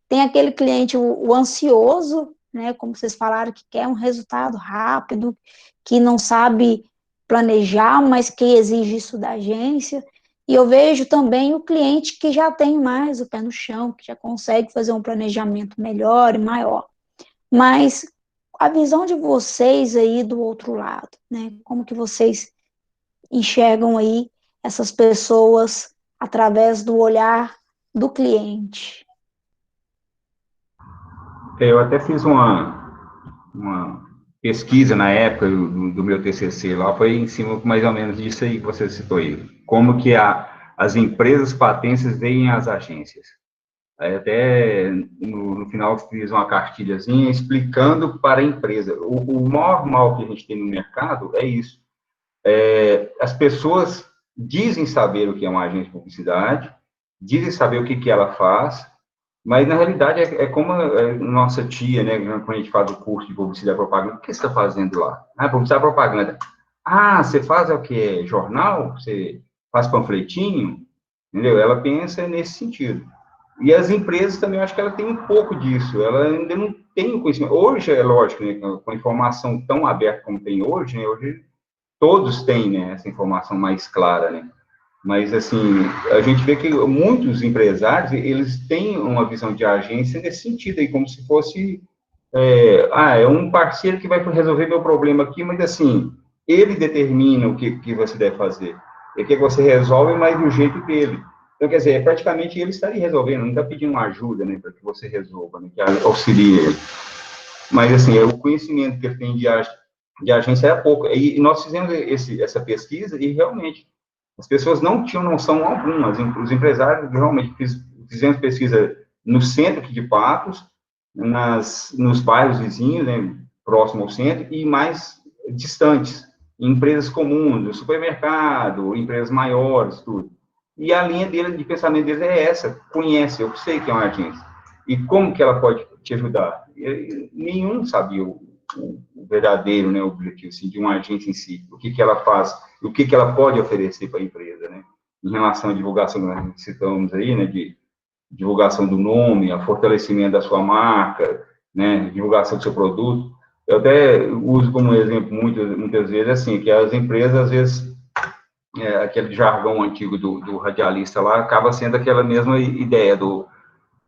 Tem aquele cliente, o ansioso, né? Como vocês falaram, que quer um resultado rápido, que não sabe planejar, mas que exige isso da agência. E eu vejo também o cliente que já tem mais o pé no chão, que já consegue fazer um planejamento melhor e maior. Mas a visão de vocês aí do outro lado, né? Como que vocês enxergam aí essas pessoas através do olhar do cliente? Eu até fiz uma pesquisa na época do meu TCC lá, foi em cima mais ou menos disso aí que você citou aí. Como que as empresas patentes veem as agências. Aí até no final fiz uma cartilhazinha explicando para a empresa. O maior mal que a gente tem no mercado é isso. As pessoas dizem saber o que é uma agência de publicidade, dizem saber o que ela faz, mas na realidade é como a nossa tia, né, quando a gente faz o curso de publicidade e propaganda, o que você está fazendo lá? Ah, publicidade e propaganda. Ah, você faz o que? Jornal? Você faz panfletinho? Entendeu? Ela pensa nesse sentido. E as empresas também, eu acho que ela tem um pouco disso, ela ainda não tem o conhecimento. Hoje, é lógico, né, com a informação tão aberta como tem hoje, né, hoje todos têm, né, essa informação mais clara, né? Mas, assim, a gente vê que muitos empresários, eles têm uma visão de agência nesse sentido, aí, como se fosse, é um parceiro que vai resolver meu problema aqui, mas, assim, ele determina o que você deve fazer. E o que você resolve, mas do jeito dele. Então, quer dizer, praticamente ele estaria resolvendo, não está pedindo uma ajuda, né, para que você resolva, né, que auxilie ele. Mas, assim, o conhecimento que ele tem de agência é pouco. E nós fizemos essa pesquisa e, realmente, as pessoas não tinham noção alguma. Os empresários, realmente, fizemos pesquisa no centro aqui de Patos, nos bairros vizinhos, né, próximo ao centro, e mais distantes, em empresas comuns, no supermercado, empresas maiores, tudo. E a linha de pensamento deles é essa: conhece, eu sei que é uma agência. E como que ela pode te ajudar? Nenhum sabia o verdadeiro, né, objetivo, assim, de uma agência em si, o que ela faz, o que ela pode oferecer para a empresa, né, em relação à divulgação, nós citamos aí, né, de divulgação do nome, a fortalecimento da sua marca, né, divulgação do seu produto. Eu até uso como exemplo muitas vezes, assim, que as empresas, às vezes, aquele jargão antigo do radialista lá, acaba sendo aquela mesma ideia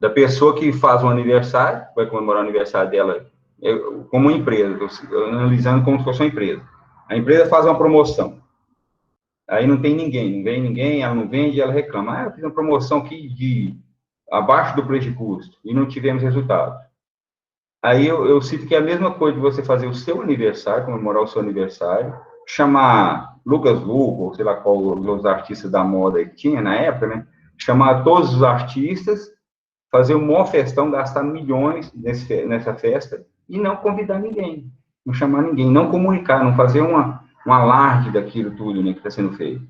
da pessoa que faz um aniversário, vai comemorar o aniversário dela como uma empresa, analisando como se fosse uma empresa. A empresa faz uma promoção, aí não tem ninguém, não vem ninguém, ela não vende, ela reclama. Ah, eu fiz uma promoção aqui abaixo do preço de custo e não tivemos resultado. Aí eu cito que é a mesma coisa de você fazer o seu aniversário, comemorar o seu aniversário, chamar Lucas Luco, ou sei lá qual os artistas da moda que tinha na época, né? Chamar todos os artistas, fazer um maior festão, gastar milhões nessa festa e não convidar ninguém, não chamar ninguém, não comunicar, não fazer um alarde daquilo tudo, né, que está sendo feito.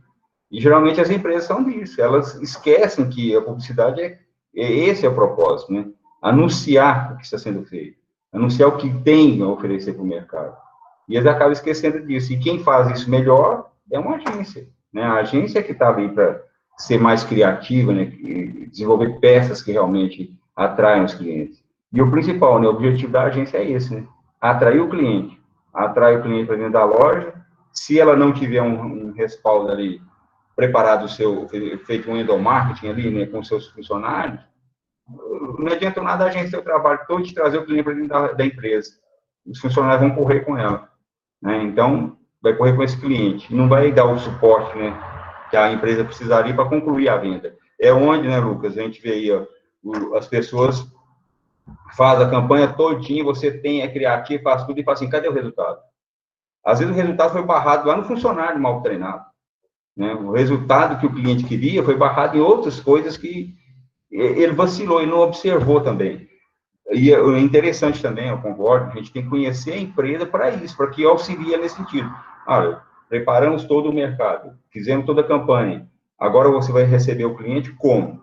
E geralmente as empresas são disso, elas esquecem que a publicidade esse é o propósito, né? Anunciar o que está sendo feito, anunciar o que tem a oferecer para o mercado. E eles acabam esquecendo disso. E quem faz isso melhor é uma agência, né? A agência que está ali para ser mais criativa, né? Desenvolver peças que realmente atraem os clientes. E o principal, né? O objetivo da agência é esse, né? Atrair o cliente. Atrai o cliente para dentro da loja. Se ela não tiver um respaldo ali, preparado feito um endomarketing ali, né? Com seus funcionários, não adianta nada a agência ter o trabalho todo de trazer o cliente para dentro da empresa. Os funcionários vão correr com ela, né? Então, vai correr com esse cliente. Não vai dar o suporte, né, que a empresa precisaria para concluir a venda. É onde, né, Lucas, a gente vê aí, ó, as pessoas fazem a campanha todinha, você tem, é criativo, faz tudo e fala assim, cadê o resultado? Às vezes o resultado foi barrado lá no funcionário mal treinado, né? O resultado que o cliente queria foi barrado em outras coisas que ele vacilou e não observou também. E é interessante também, eu concordo, a gente tem que conhecer a empresa para isso, para que auxilie nesse sentido. Preparamos todo o mercado, fizemos toda a campanha, agora você vai receber o cliente como?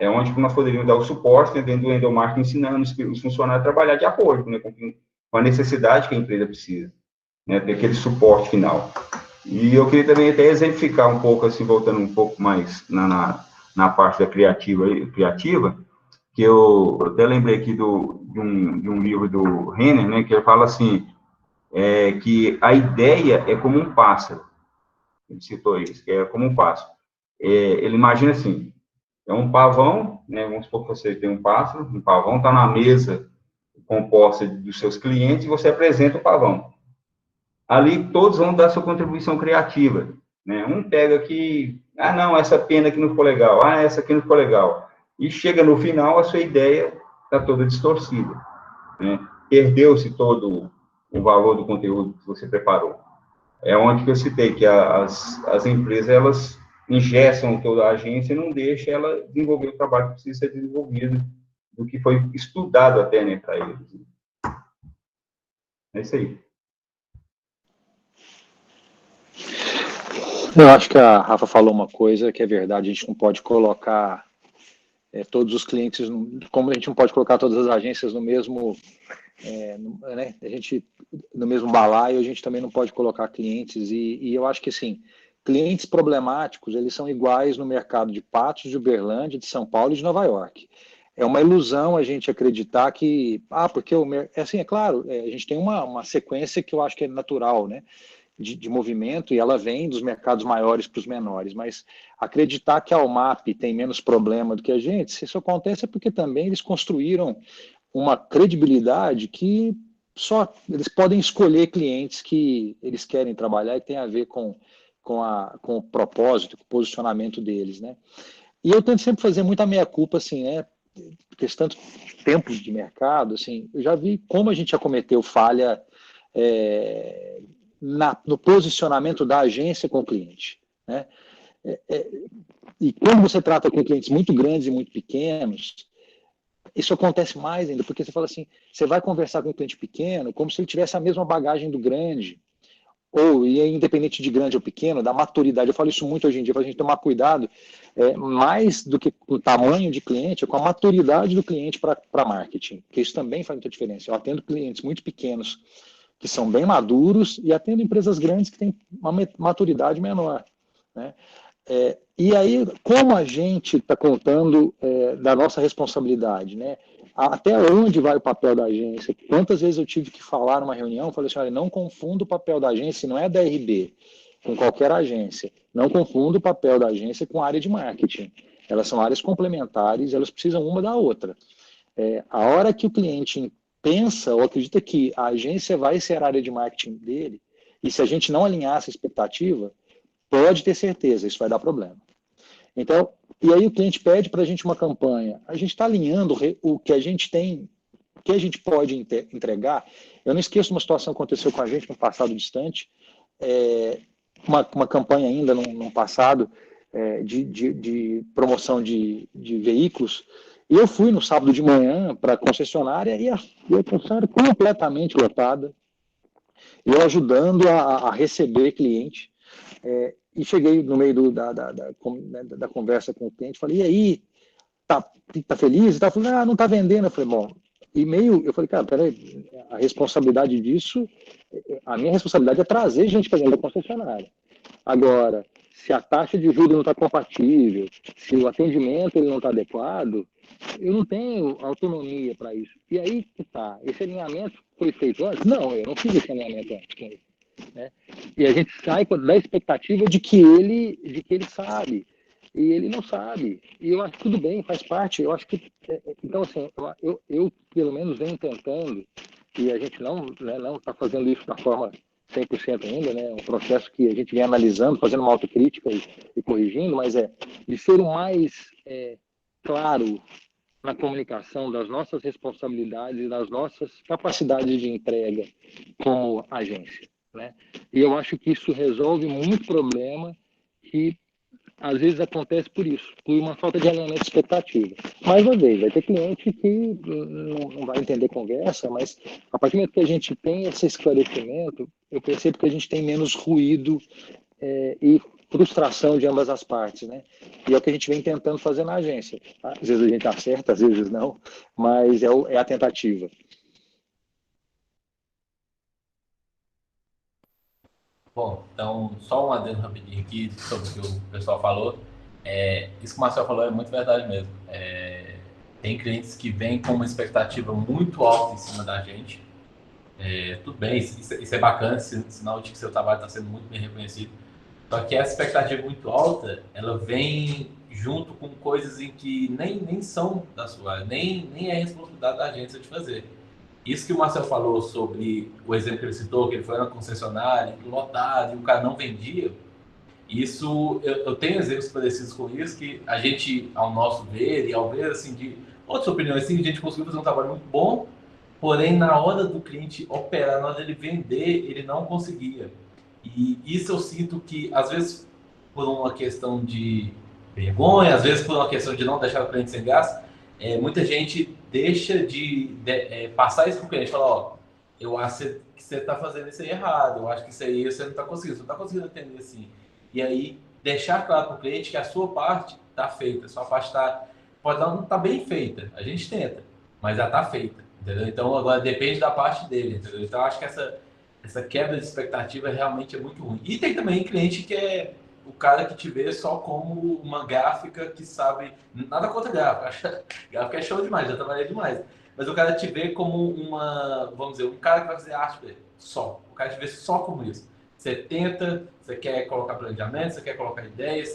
É onde nós poderíamos dar o suporte, né, dentro do endomarketing, ensinando os funcionários a trabalhar de acordo, né, com a necessidade que a empresa precisa, né, ter aquele suporte final. E eu queria também até exemplificar um pouco, assim, voltando um pouco mais na parte da criativa, que eu até lembrei aqui de um livro do Renner, né, que ele fala assim, que a ideia é como um pássaro. Ele citou isso, que é como um pássaro. Ele imagina assim, é um pavão, né, vamos supor que você tem um pássaro, um pavão está na mesa composta dos seus clientes e você apresenta o pavão. Ali todos vão dar sua contribuição criativa, né? Um pega aqui, não, essa pena aqui não ficou legal, essa aqui não ficou legal. E chega no final, a sua ideia está toda distorcida, né? Perdeu-se todo o valor do conteúdo que você preparou. É onde que eu citei que as empresas, elas engessam toda a agência e não deixam ela desenvolver o trabalho que precisa ser desenvolvido, do que foi estudado até, né, para eles. É isso aí. Eu acho que a Rafa falou uma coisa que é verdade, a gente não pode colocar todos os clientes, como a gente não pode colocar todas as agências no mesmo, né, no mesmo balaio, a gente também não pode colocar clientes, e eu acho que, assim, clientes problemáticos, eles são iguais no mercado de Patos, de Uberlândia, de São Paulo e de Nova York. É uma ilusão a gente acreditar que, porque assim, é claro, a gente tem uma sequência que eu acho que é natural, né, de movimento, e ela vem dos mercados maiores para os menores, mas acreditar que a Almap tem menos problema do que a gente, se isso acontece é porque também eles construíram uma credibilidade que só eles podem escolher clientes que eles querem trabalhar e tem a ver com o propósito, com o posicionamento deles, né? E eu tento sempre fazer muita meia-culpa, assim, né? Porque esse tanto tempo de mercado, assim, eu já vi como a gente já cometeu falha no posicionamento da agência com o cliente, né? E quando você trata com clientes muito grandes e muito pequenos, isso acontece mais ainda, porque você fala assim, você vai conversar com um cliente pequeno como se ele tivesse a mesma bagagem do grande, e independente de grande ou pequeno, da maturidade. Eu falo isso muito hoje em dia, para a gente tomar cuidado, mais do que com o tamanho de cliente, é com a maturidade do cliente para marketing, porque isso também faz muita diferença. Eu atendo clientes muito pequenos, que são bem maduros, e atendo empresas grandes que têm uma maturidade menor, né? E aí, como a gente está contando da nossa responsabilidade, né? Até onde vai o papel da agência? Quantas vezes eu tive que falar numa reunião, falei assim, olha, não confunda o papel da agência, não é da RB, com qualquer agência. Não confunda o papel da agência com a área de marketing. Elas são áreas complementares, elas precisam uma da outra. A hora que o cliente pensa ou acredita que a agência vai ser a área de marketing dele, e se a gente não alinhar essa expectativa, pode ter certeza, isso vai dar problema. Então, e aí o cliente pede para a gente uma campanha. A gente está alinhando o que a gente tem, o que a gente pode entregar. Eu não esqueço uma situação que aconteceu com a gente no passado distante, uma campanha ainda no passado de promoção de veículos. E eu fui no sábado de manhã para a concessionária e a concessionária completamente lotada. Eu ajudando a receber cliente. E cheguei no meio da conversa com o cliente, falei, e aí, tá feliz? Ele falou, não está vendendo. Eu falei, bom, E meio, eu falei, cara, peraí, a responsabilidade disso, a minha responsabilidade é trazer gente para dentro da concessionária. Agora, se a taxa de juros não está compatível, se o atendimento ele não está adequado, eu não tenho autonomia para isso. E aí que está. Esse alinhamento foi feito antes? Não, eu não fiz esse alinhamento antes com ele. Né? E a gente sai da expectativa de que ele sabe. E ele não sabe. E eu acho que tudo bem, faz parte. Eu acho que. Então, assim, eu pelo menos venho tentando, e a gente não está fazendo isso da forma 100% ainda, né? É um processo que a gente vem analisando, fazendo uma autocrítica e corrigindo, mas de ser o mais claro na comunicação das nossas responsabilidades e das nossas capacidades de entrega como agência, né? E eu acho que isso resolve muito problema que às vezes acontece por isso, por uma falta de alinhamento de expectativa. Mais uma vez, vai ter cliente que não vai entender conversa, mas a partir do momento que a gente tem esse esclarecimento, eu percebo que a gente tem menos ruído e frustração de ambas as partes, né? E é o que a gente vem tentando fazer na agência. Às vezes a gente acerta, às vezes não, mas é a tentativa. Bom, então, só um adendo rapidinho aqui sobre o que o pessoal falou. Isso que o Marcelo falou é muito verdade mesmo. Tem clientes que vêm com uma expectativa muito alta em cima da gente. Tudo bem, isso é bacana, sinal de que seu trabalho está sendo muito bem reconhecido. Só que essa expectativa muito alta, ela vem junto com coisas em que nem são da sua área, nem é responsabilidade da agência de fazer. Isso que o Marcelo falou sobre o exemplo que ele citou, que ele foi na concessionária, lotado, e o cara não vendia, isso, eu tenho exemplos parecidos com isso, que a gente, ao nosso ver, e ao ver, assim, de outras opiniões, assim, a gente conseguiu fazer um trabalho muito bom, porém, na hora do cliente operar, na hora dele vender, ele não conseguia. E isso eu sinto que, às vezes, por uma questão de vergonha, às vezes por uma questão de não deixar o cliente sem gasto, muita gente deixa de passar isso para o cliente, falar, ó, eu acho que você está fazendo isso aí errado, eu acho que isso aí você não está conseguindo, você não está conseguindo entender assim. E aí, deixar claro para o cliente que a sua parte está feita, a sua parte pode não estar bem feita, a gente tenta, mas já está feita, entendeu? Então, agora depende da parte dele, entendeu? Então, eu acho que essa quebra de expectativa realmente é muito ruim. E tem também cliente que é o cara que te vê só como uma gráfica que sabe. Nada contra gráfica, gráfica é show demais, já trabalhei demais. Mas o cara te vê como vamos dizer, um cara que vai fazer arte só. O cara te vê só como isso. Você tenta, você quer colocar planejamento, você quer colocar ideias,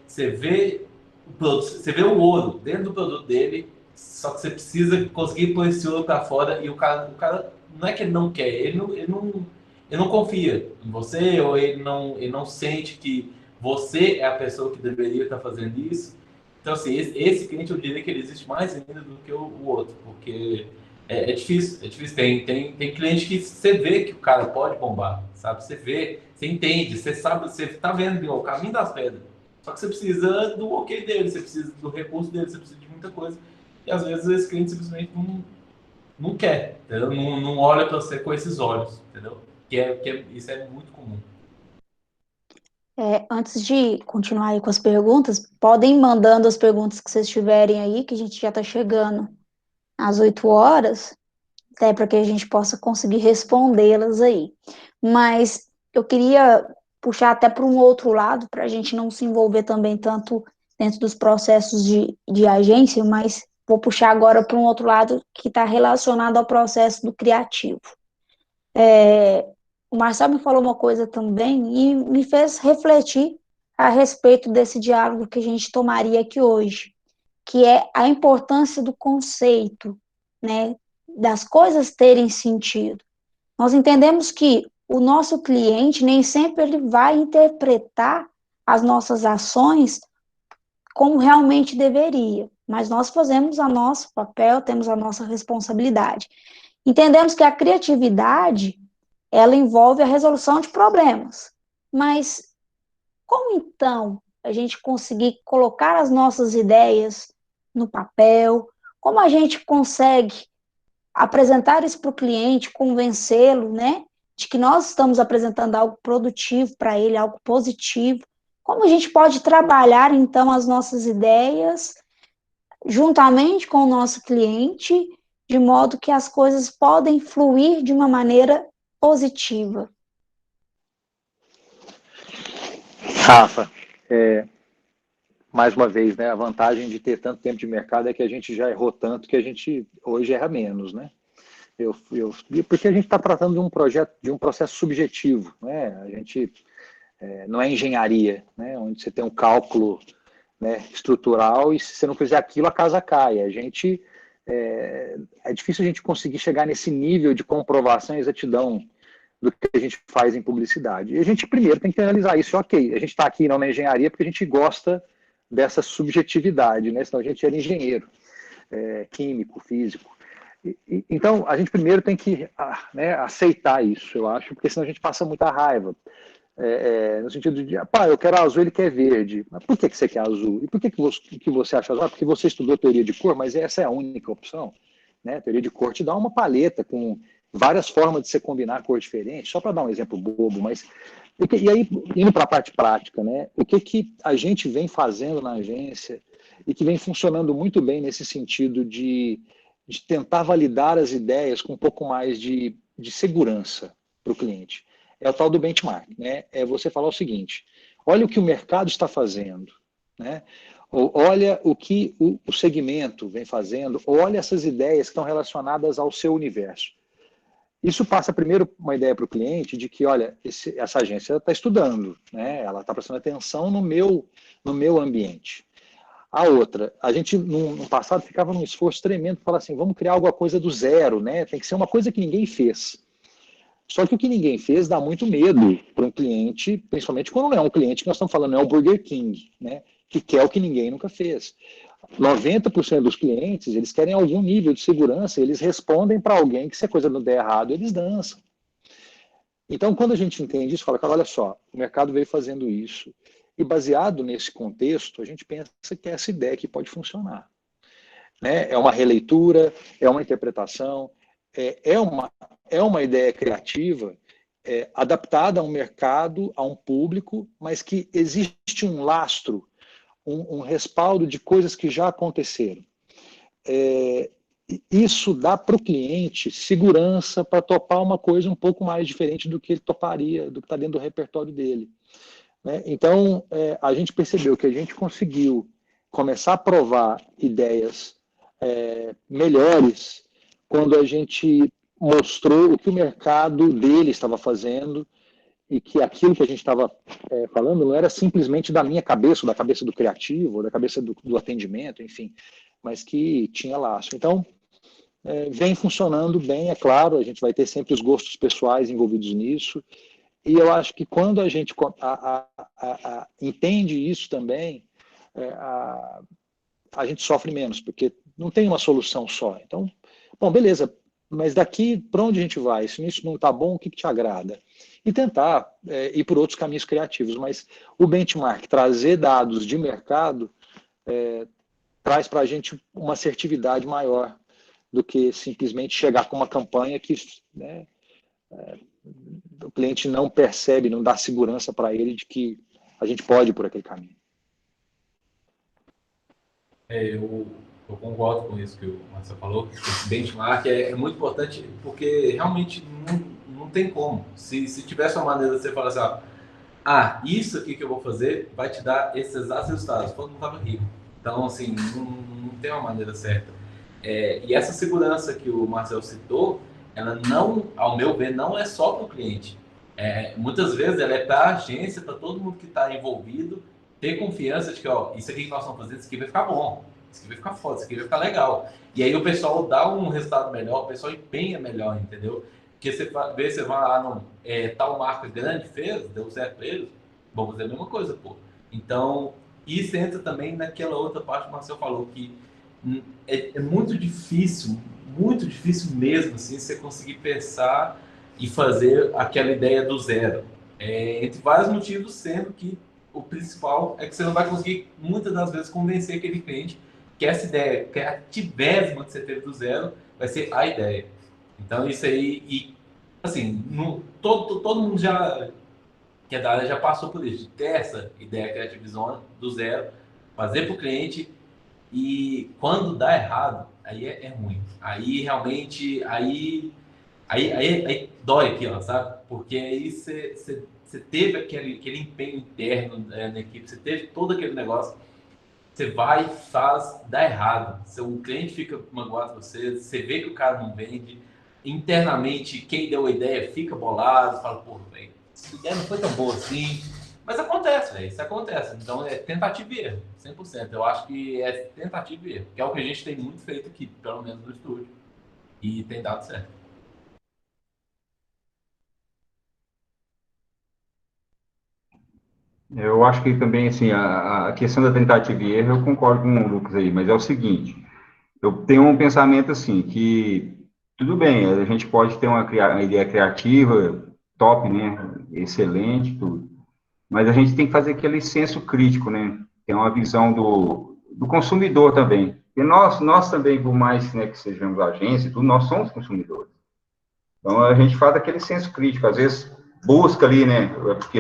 você vê o produto, você vê o ouro dentro do produto dele, só que você precisa conseguir pôr esse ouro para fora e o cara não é que ele não quer, ele não confia em você, ou ele não sente que você é a pessoa que deveria estar fazendo isso. Então, assim, esse cliente eu diria que ele existe mais ainda do que o outro, porque é difícil, é difícil. Tem cliente que você vê que o cara pode bombar, sabe? Você vê, você entende, você sabe, você tá vendo o caminho das pedras. Só que você precisa do ok dele, você precisa do recurso dele, você precisa de muita coisa. E às vezes esse cliente simplesmente não quer, entendeu? Não olha para você com esses olhos, entendeu? Isso é muito comum. Antes de continuar aí com as perguntas, podem ir mandando as perguntas que vocês tiverem aí, que a gente já está chegando às 8 horas, até para que a gente possa conseguir respondê-las aí. Mas eu queria puxar até para um outro lado, para a gente não se envolver também tanto dentro dos processos de agência, mas vou puxar agora para um outro lado que está relacionado ao processo do criativo. O Marcelo me falou uma coisa também e me fez refletir a respeito desse diálogo que a gente tomaria aqui hoje, que é a importância do conceito, né, das coisas terem sentido. Nós entendemos que o nosso cliente nem sempre ele vai interpretar as nossas ações como realmente deveria, mas nós fazemos o nosso papel, temos a nossa responsabilidade. Entendemos que a criatividade ela envolve a resolução de problemas. Mas como então a gente conseguir colocar as nossas ideias no papel? Como a gente consegue apresentar isso para o cliente, convencê-lo, né, de que nós estamos apresentando algo produtivo para ele, algo positivo? Como a gente pode trabalhar então as nossas ideias juntamente com o nosso cliente de modo que as coisas podem fluir de uma maneira positiva? Rafa, mais uma vez, né, a vantagem de ter tanto tempo de mercado é que a gente já errou tanto que a gente hoje erra menos, né? Porque a gente está tratando de um projeto, de um processo subjetivo, né? A gente não é engenharia, né? Onde você tem um cálculo, né, estrutural e se você não fizer aquilo a casa cai. É difícil a gente conseguir chegar nesse nível de comprovação e exatidão do que a gente faz em publicidade. E a gente primeiro tem que analisar isso, ok, a gente está aqui não na engenharia porque a gente gosta dessa subjetividade, né? Senão a gente era engenheiro, químico, físico. Então, a gente primeiro tem que aceitar isso, eu acho, porque senão a gente passa muita raiva. No sentido de, pá, eu quero azul, ele quer verde. Mas por que você quer azul? E por que você acha azul? Porque você estudou teoria de cor, mas essa é a única opção. Né? A teoria de cor te dá uma paleta com várias formas de você combinar cor diferente, só para dar um exemplo bobo, mas... E aí, indo para a parte prática, né? O que a gente vem fazendo na agência e que vem funcionando muito bem nesse sentido de tentar validar as ideias com um pouco mais de segurança para o cliente. É o tal do benchmark, né? É você falar o seguinte, olha o que o mercado está fazendo, né? Ou olha o que o segmento vem fazendo, ou olha essas ideias que estão relacionadas ao seu universo. Isso passa primeiro uma ideia para o cliente de que, olha, essa agência está estudando, né? Ela está prestando atenção no meu ambiente. A outra, a gente no passado ficava num esforço tremendo para falar assim, vamos criar alguma coisa do zero, né? Tem que ser uma coisa que ninguém fez. Só que o que ninguém fez dá muito medo para um cliente, principalmente quando não é um cliente que nós estamos falando, não é o Burger King, né? Que quer o que ninguém nunca fez. 90% dos clientes, eles querem algum nível de segurança, eles respondem para alguém que se a coisa não der errado, eles dançam. Então, quando a gente entende isso, fala, cara, olha só, o mercado veio fazendo isso, e baseado nesse contexto, a gente pensa que essa ideia aqui pode funcionar. Né? É uma releitura, é uma interpretação, é uma ideia criativa adaptada a um mercado, a um público, mas que existe um lastro, um respaldo de coisas que já aconteceram. Isso dá para o cliente segurança para topar uma coisa um pouco mais diferente do que ele toparia, do que está dentro do repertório dele. Né? Então, a gente percebeu que a gente conseguiu começar a provar ideias melhores quando a gente mostrou o que o mercado dele estava fazendo e que aquilo que a gente estava falando não era simplesmente da minha cabeça, ou da cabeça do criativo, ou da cabeça do atendimento, enfim, mas que tinha laço. Então, vem funcionando bem, é claro, a gente vai ter sempre os gostos pessoais envolvidos nisso, e eu acho que quando a gente entende isso também, a gente sofre menos, porque não tem uma solução só. Então, bom, beleza, mas daqui para onde a gente vai? Se isso não está bom, o que te agrada? E tentar ir por outros caminhos criativos. Mas o benchmark, trazer dados de mercado, traz para a gente uma assertividade maior do que simplesmente chegar com uma campanha que o cliente não percebe, não dá segurança para ele de que a gente pode ir por aquele caminho. Eu concordo com isso que o Marcelo falou. Esse benchmark é muito importante porque realmente não tem como. Se tivesse uma maneira de você falar assim, isso aqui que eu vou fazer vai te dar esses exatos resultados, todo mundo estava rico. Então, assim, não tem uma maneira certa. E essa segurança que o Marcelo citou, ela não, ao meu ver, não é só para o cliente. Muitas vezes ela é para a agência, para todo mundo que está envolvido, ter confiança de que, isso aqui que nós estamos fazendo, isso aqui vai ficar bom, isso aqui vai ficar foda, isso aqui vai ficar legal. E aí o pessoal dá um resultado melhor, o pessoal empenha melhor, entendeu? Porque você vai lá, não, tal marca grande fez, deu certo para eles, vamos fazer a mesma coisa, pô. Então, isso entra também naquela outra parte que o Marcelo falou, que é muito difícil mesmo, assim, você conseguir pensar e fazer aquela ideia do zero. Entre vários motivos, sendo que o principal é que você não vai conseguir, muitas das vezes, convencer aquele cliente que essa ideia, que a tivésima que você teve do zero, vai ser a ideia. Então, isso aí, e assim, todo mundo que é da área já passou por isso, de ter essa ideia criativizona do zero, fazer para o cliente E quando dá errado, aí é ruim. Aí realmente, aí dói aqui, ó, sabe? Porque aí você teve aquele empenho interno na equipe, você teve todo aquele negócio, você vai, faz, dá errado. O cliente fica magoado com você, você vê que o cara não vende. Internamente, quem deu a ideia fica bolado, fala, pô, velho, essa ideia não foi tão boa assim. Mas acontece, velho, isso acontece. Então é tentativa e erro, 100%. Eu acho que é tentativa e erro, que é o que a gente tem muito feito aqui, pelo menos no estúdio. E tem dado certo. Eu acho que também, assim, a questão da tentativa e erro, eu concordo com o Lucas aí, mas é o seguinte, eu tenho um pensamento assim, que tudo bem, a gente pode ter uma ideia criativa, top, né, excelente, tudo, mas a gente tem que fazer aquele senso crítico, né, ter uma visão do consumidor também, e nós também, por mais, né, que sejamos agência e tudo, nós somos consumidores. Então, a gente faz aquele senso crítico, às vezes busca ali, né, porque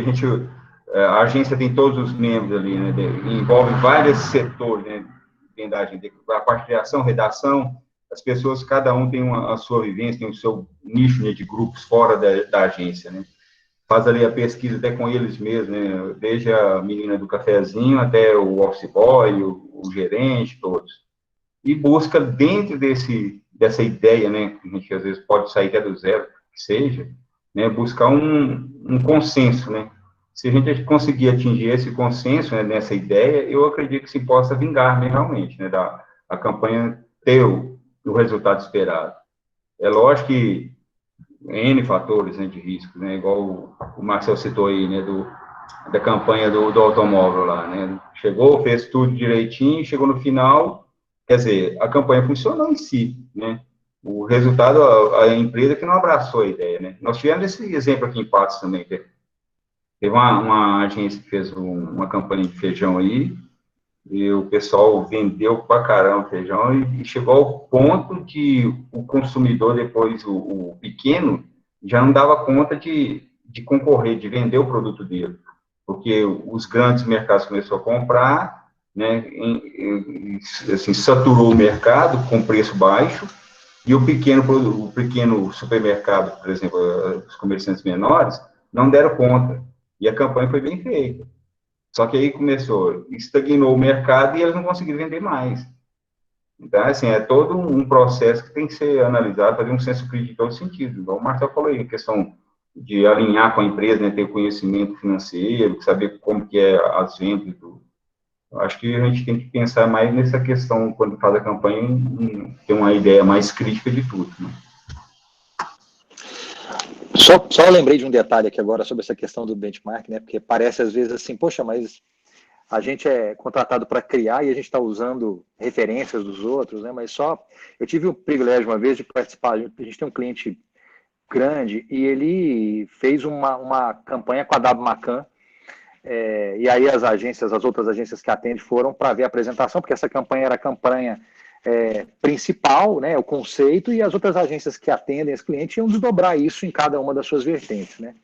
a agência tem todos os membros ali, né, envolve vários setores, né, dentro da agência, a parte de criação, redação, as pessoas, cada um tem a sua vivência, tem o seu nicho, né, de grupos fora da agência, né, faz ali a pesquisa até com eles mesmos, né, desde a menina do cafezinho até o office boy, o gerente, todos e busca dentro dessa ideia, né, que a gente às vezes pode sair até do zero, que seja, né, buscar um consenso, né. Se a gente conseguir atingir esse consenso, né, nessa ideia, eu acredito que se possa vingar, né, realmente, né, a campanha ter o resultado esperado. É lógico que N fatores, né, de risco, né, igual o Marcel citou aí, né, da campanha do automóvel lá, né, chegou, fez tudo direitinho, chegou no final, quer dizer, a campanha funcionou em si, né, o resultado, a empresa que não abraçou a ideia, né, nós tivemos esse exemplo aqui em Patos também, teve uma agência que fez uma campanha de feijão aí, e o pessoal vendeu pra caramba o feijão e chegou ao ponto de o consumidor, depois o pequeno, já não dava conta de concorrer, de vender o produto dele, porque os grandes mercados começaram a comprar, né, assim, saturou o mercado com preço baixo, e o pequeno supermercado, por exemplo, os comerciantes menores, não deram conta, e a campanha foi bem feita. Só que aí estagnou o mercado e eles não conseguiram vender mais. Então, assim, é todo um processo que tem que ser analisado, fazer um senso crítico em todo sentido. Igual o Marcelo falou aí, a questão de alinhar com a empresa, né, ter conhecimento financeiro, saber como que é as vendas e tudo. Eu acho que a gente tem que pensar mais nessa questão, quando faz a campanha, em ter uma ideia mais crítica de tudo, né? Só lembrei de um detalhe aqui agora sobre essa questão do benchmark, né? Porque parece às vezes assim, poxa, mas a gente é contratado para criar e a gente está usando referências dos outros, né? Mas eu tive o privilégio uma vez de participar. A gente tem um cliente grande e ele fez uma campanha com a W Macan. E aí as outras agências que atendem foram para ver a apresentação, porque essa campanha era a campanha principal, né, o conceito, e as outras agências que atendem esse cliente iam desdobrar isso em cada uma das suas vertentes, né?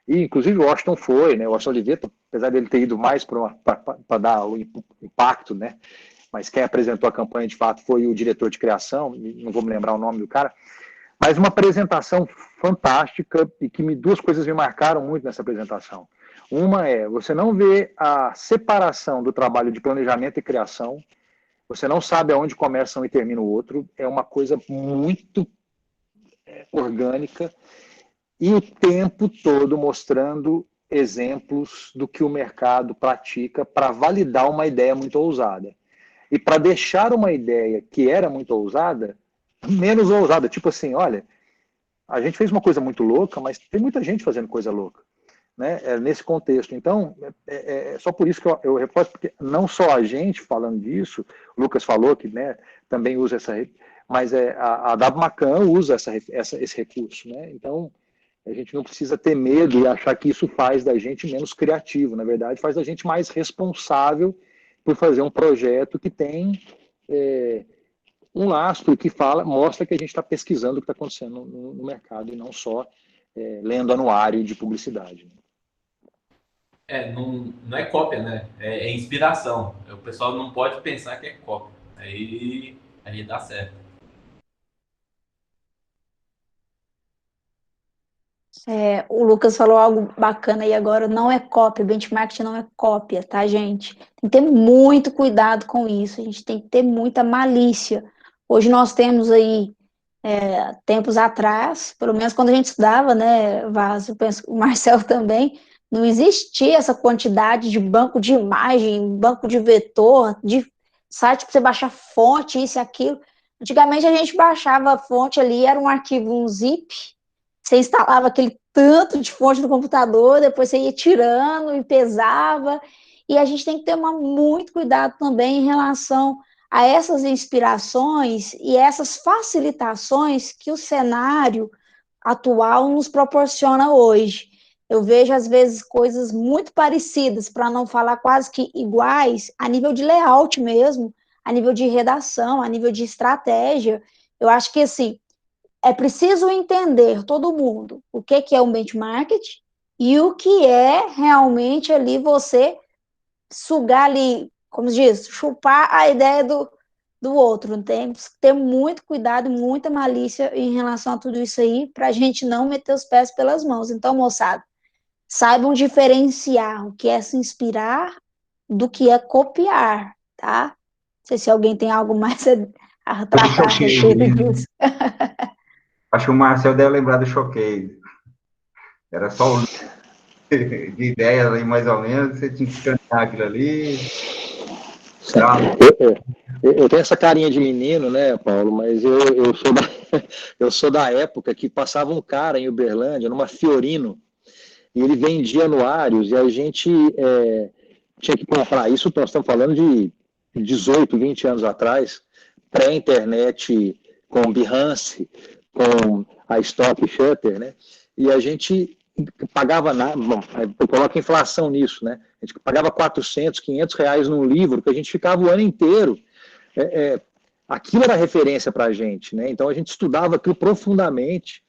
E, inclusive, o Washington foi, né? O Washington Oliveto, apesar dele ter ido mais para dar o impacto, né? Mas quem apresentou a campanha, de fato, foi o diretor de criação, não vou me lembrar o nome do cara, mas uma apresentação fantástica e que duas coisas me marcaram muito nessa apresentação. Uma é, você não vê a separação do trabalho de planejamento e criação, você não sabe aonde começa um e termina o outro, é uma coisa muito orgânica, e o tempo todo mostrando exemplos do que o mercado pratica para validar uma ideia muito ousada. E para deixar uma ideia que era muito ousada, menos ousada. Tipo assim, olha, a gente fez uma coisa muito louca, mas tem muita gente fazendo coisa louca. Né? Nesse contexto. Então, só por isso que eu reforço, porque não só a gente falando disso, o Lucas falou que, né, também usa mas a W Macan usa esse recurso. Né? Então, a gente não precisa ter medo e achar que isso faz da gente menos criativo. Na verdade, faz da gente mais responsável por fazer um projeto que tem um lastro que mostra que a gente está pesquisando o que está acontecendo no mercado e não só lendo anuário de publicidade. Não é cópia, né? É inspiração. O pessoal não pode pensar que é cópia. Aí a gente dá certo. O Lucas falou algo bacana aí agora, não é cópia, benchmark não é cópia, tá, gente? Tem que ter muito cuidado com isso, a gente tem que ter muita malícia. Hoje nós temos aí, tempos atrás, pelo menos quando a gente estudava, né, Vaz, eu penso, o Marcel também, não existia essa quantidade de banco de imagem, banco de vetor, de site para você baixar fonte, isso e aquilo. Antigamente a gente baixava a fonte ali, era um arquivo, um zip, você instalava aquele tanto de fonte no computador, depois você ia tirando e pesava. E a gente tem que ter muito cuidado também em relação a essas inspirações e essas facilitações que o cenário atual nos proporciona hoje. Eu vejo, às vezes, coisas muito parecidas, para não falar quase que iguais, a nível de layout mesmo, a nível de redação, a nível de estratégia. Eu acho que, assim, é preciso entender, todo mundo, o que é um benchmark e o que é realmente ali você sugar ali, como se diz, chupar a ideia do outro. Temos que ter muito cuidado e muita malícia em relação a tudo isso aí, para a gente não meter os pés pelas mãos. Então, moçada, saibam diferenciar o que é se inspirar do que é copiar, tá? Não sei se alguém tem algo mais a Eu me tratar a choquei. respeito disso. Acho que o Marcel deve lembrar do choquei. Era só o de ideia ali, mais ou menos, você tinha que escanear aquilo ali. Eu tenho essa carinha de menino, né, Paulo, mas eu sou da época que passava um cara em Uberlândia, numa Fiorino, e ele vendia anuários, e a gente tinha que comprar. Isso nós estamos falando de 18, 20 anos atrás, pré-internet, com Behance, com a Stock Shutter, né? E a gente pagava, bom, eu coloco inflação nisso, né? A gente pagava 400, 500 reais num livro que a gente ficava o ano inteiro. Aquilo era referência para a gente, né? Então a gente estudava aquilo profundamente.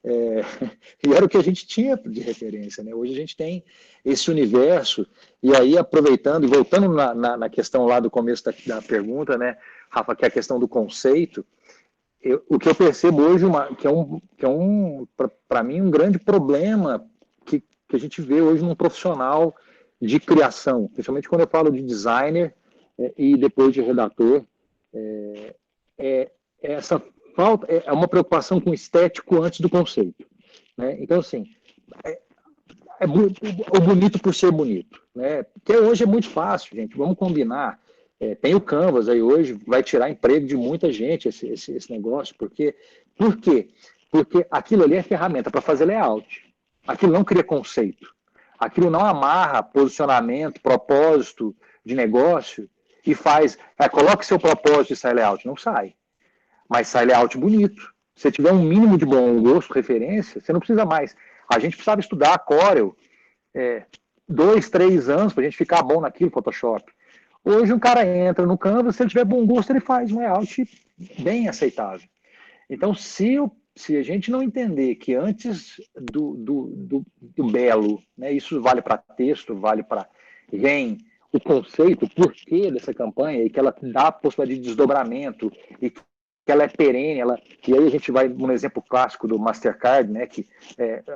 E era o que a gente tinha de referência, né? Hoje a gente tem esse universo, e aí aproveitando e voltando na questão lá do começo da pergunta, né, Rafa, que é a questão do conceito, o que eu percebo hoje, que é para mim, um grande problema que a gente vê hoje num profissional de criação, principalmente quando eu falo de designer e depois de redator, essa falta, é uma preocupação com o estético antes do conceito, né? Então, assim, o bonito por ser bonito, né? Porque hoje é muito fácil, gente, vamos combinar. Tem o Canvas aí hoje, vai tirar emprego de muita gente esse negócio, por quê? Porque aquilo ali é ferramenta para fazer layout. Aquilo não cria conceito. Aquilo não amarra posicionamento, propósito de negócio e faz, coloque seu propósito e sai layout. Não sai. Mas sai layout bonito. Se tiver um mínimo de bom gosto, referência, você não precisa mais. A gente precisava estudar Corel 2, 3 anos para a gente ficar bom naquilo, Photoshop. Hoje um cara entra no Canvas, se ele tiver bom gosto, ele faz um layout bem aceitável. Então, se a gente não entender que antes do belo, né, isso vale para texto, vale para... Vem o conceito, o porquê dessa campanha, e que ela dá a possibilidade de desdobramento, e que ela é perene, e aí a gente vai num exemplo clássico do Mastercard, né, que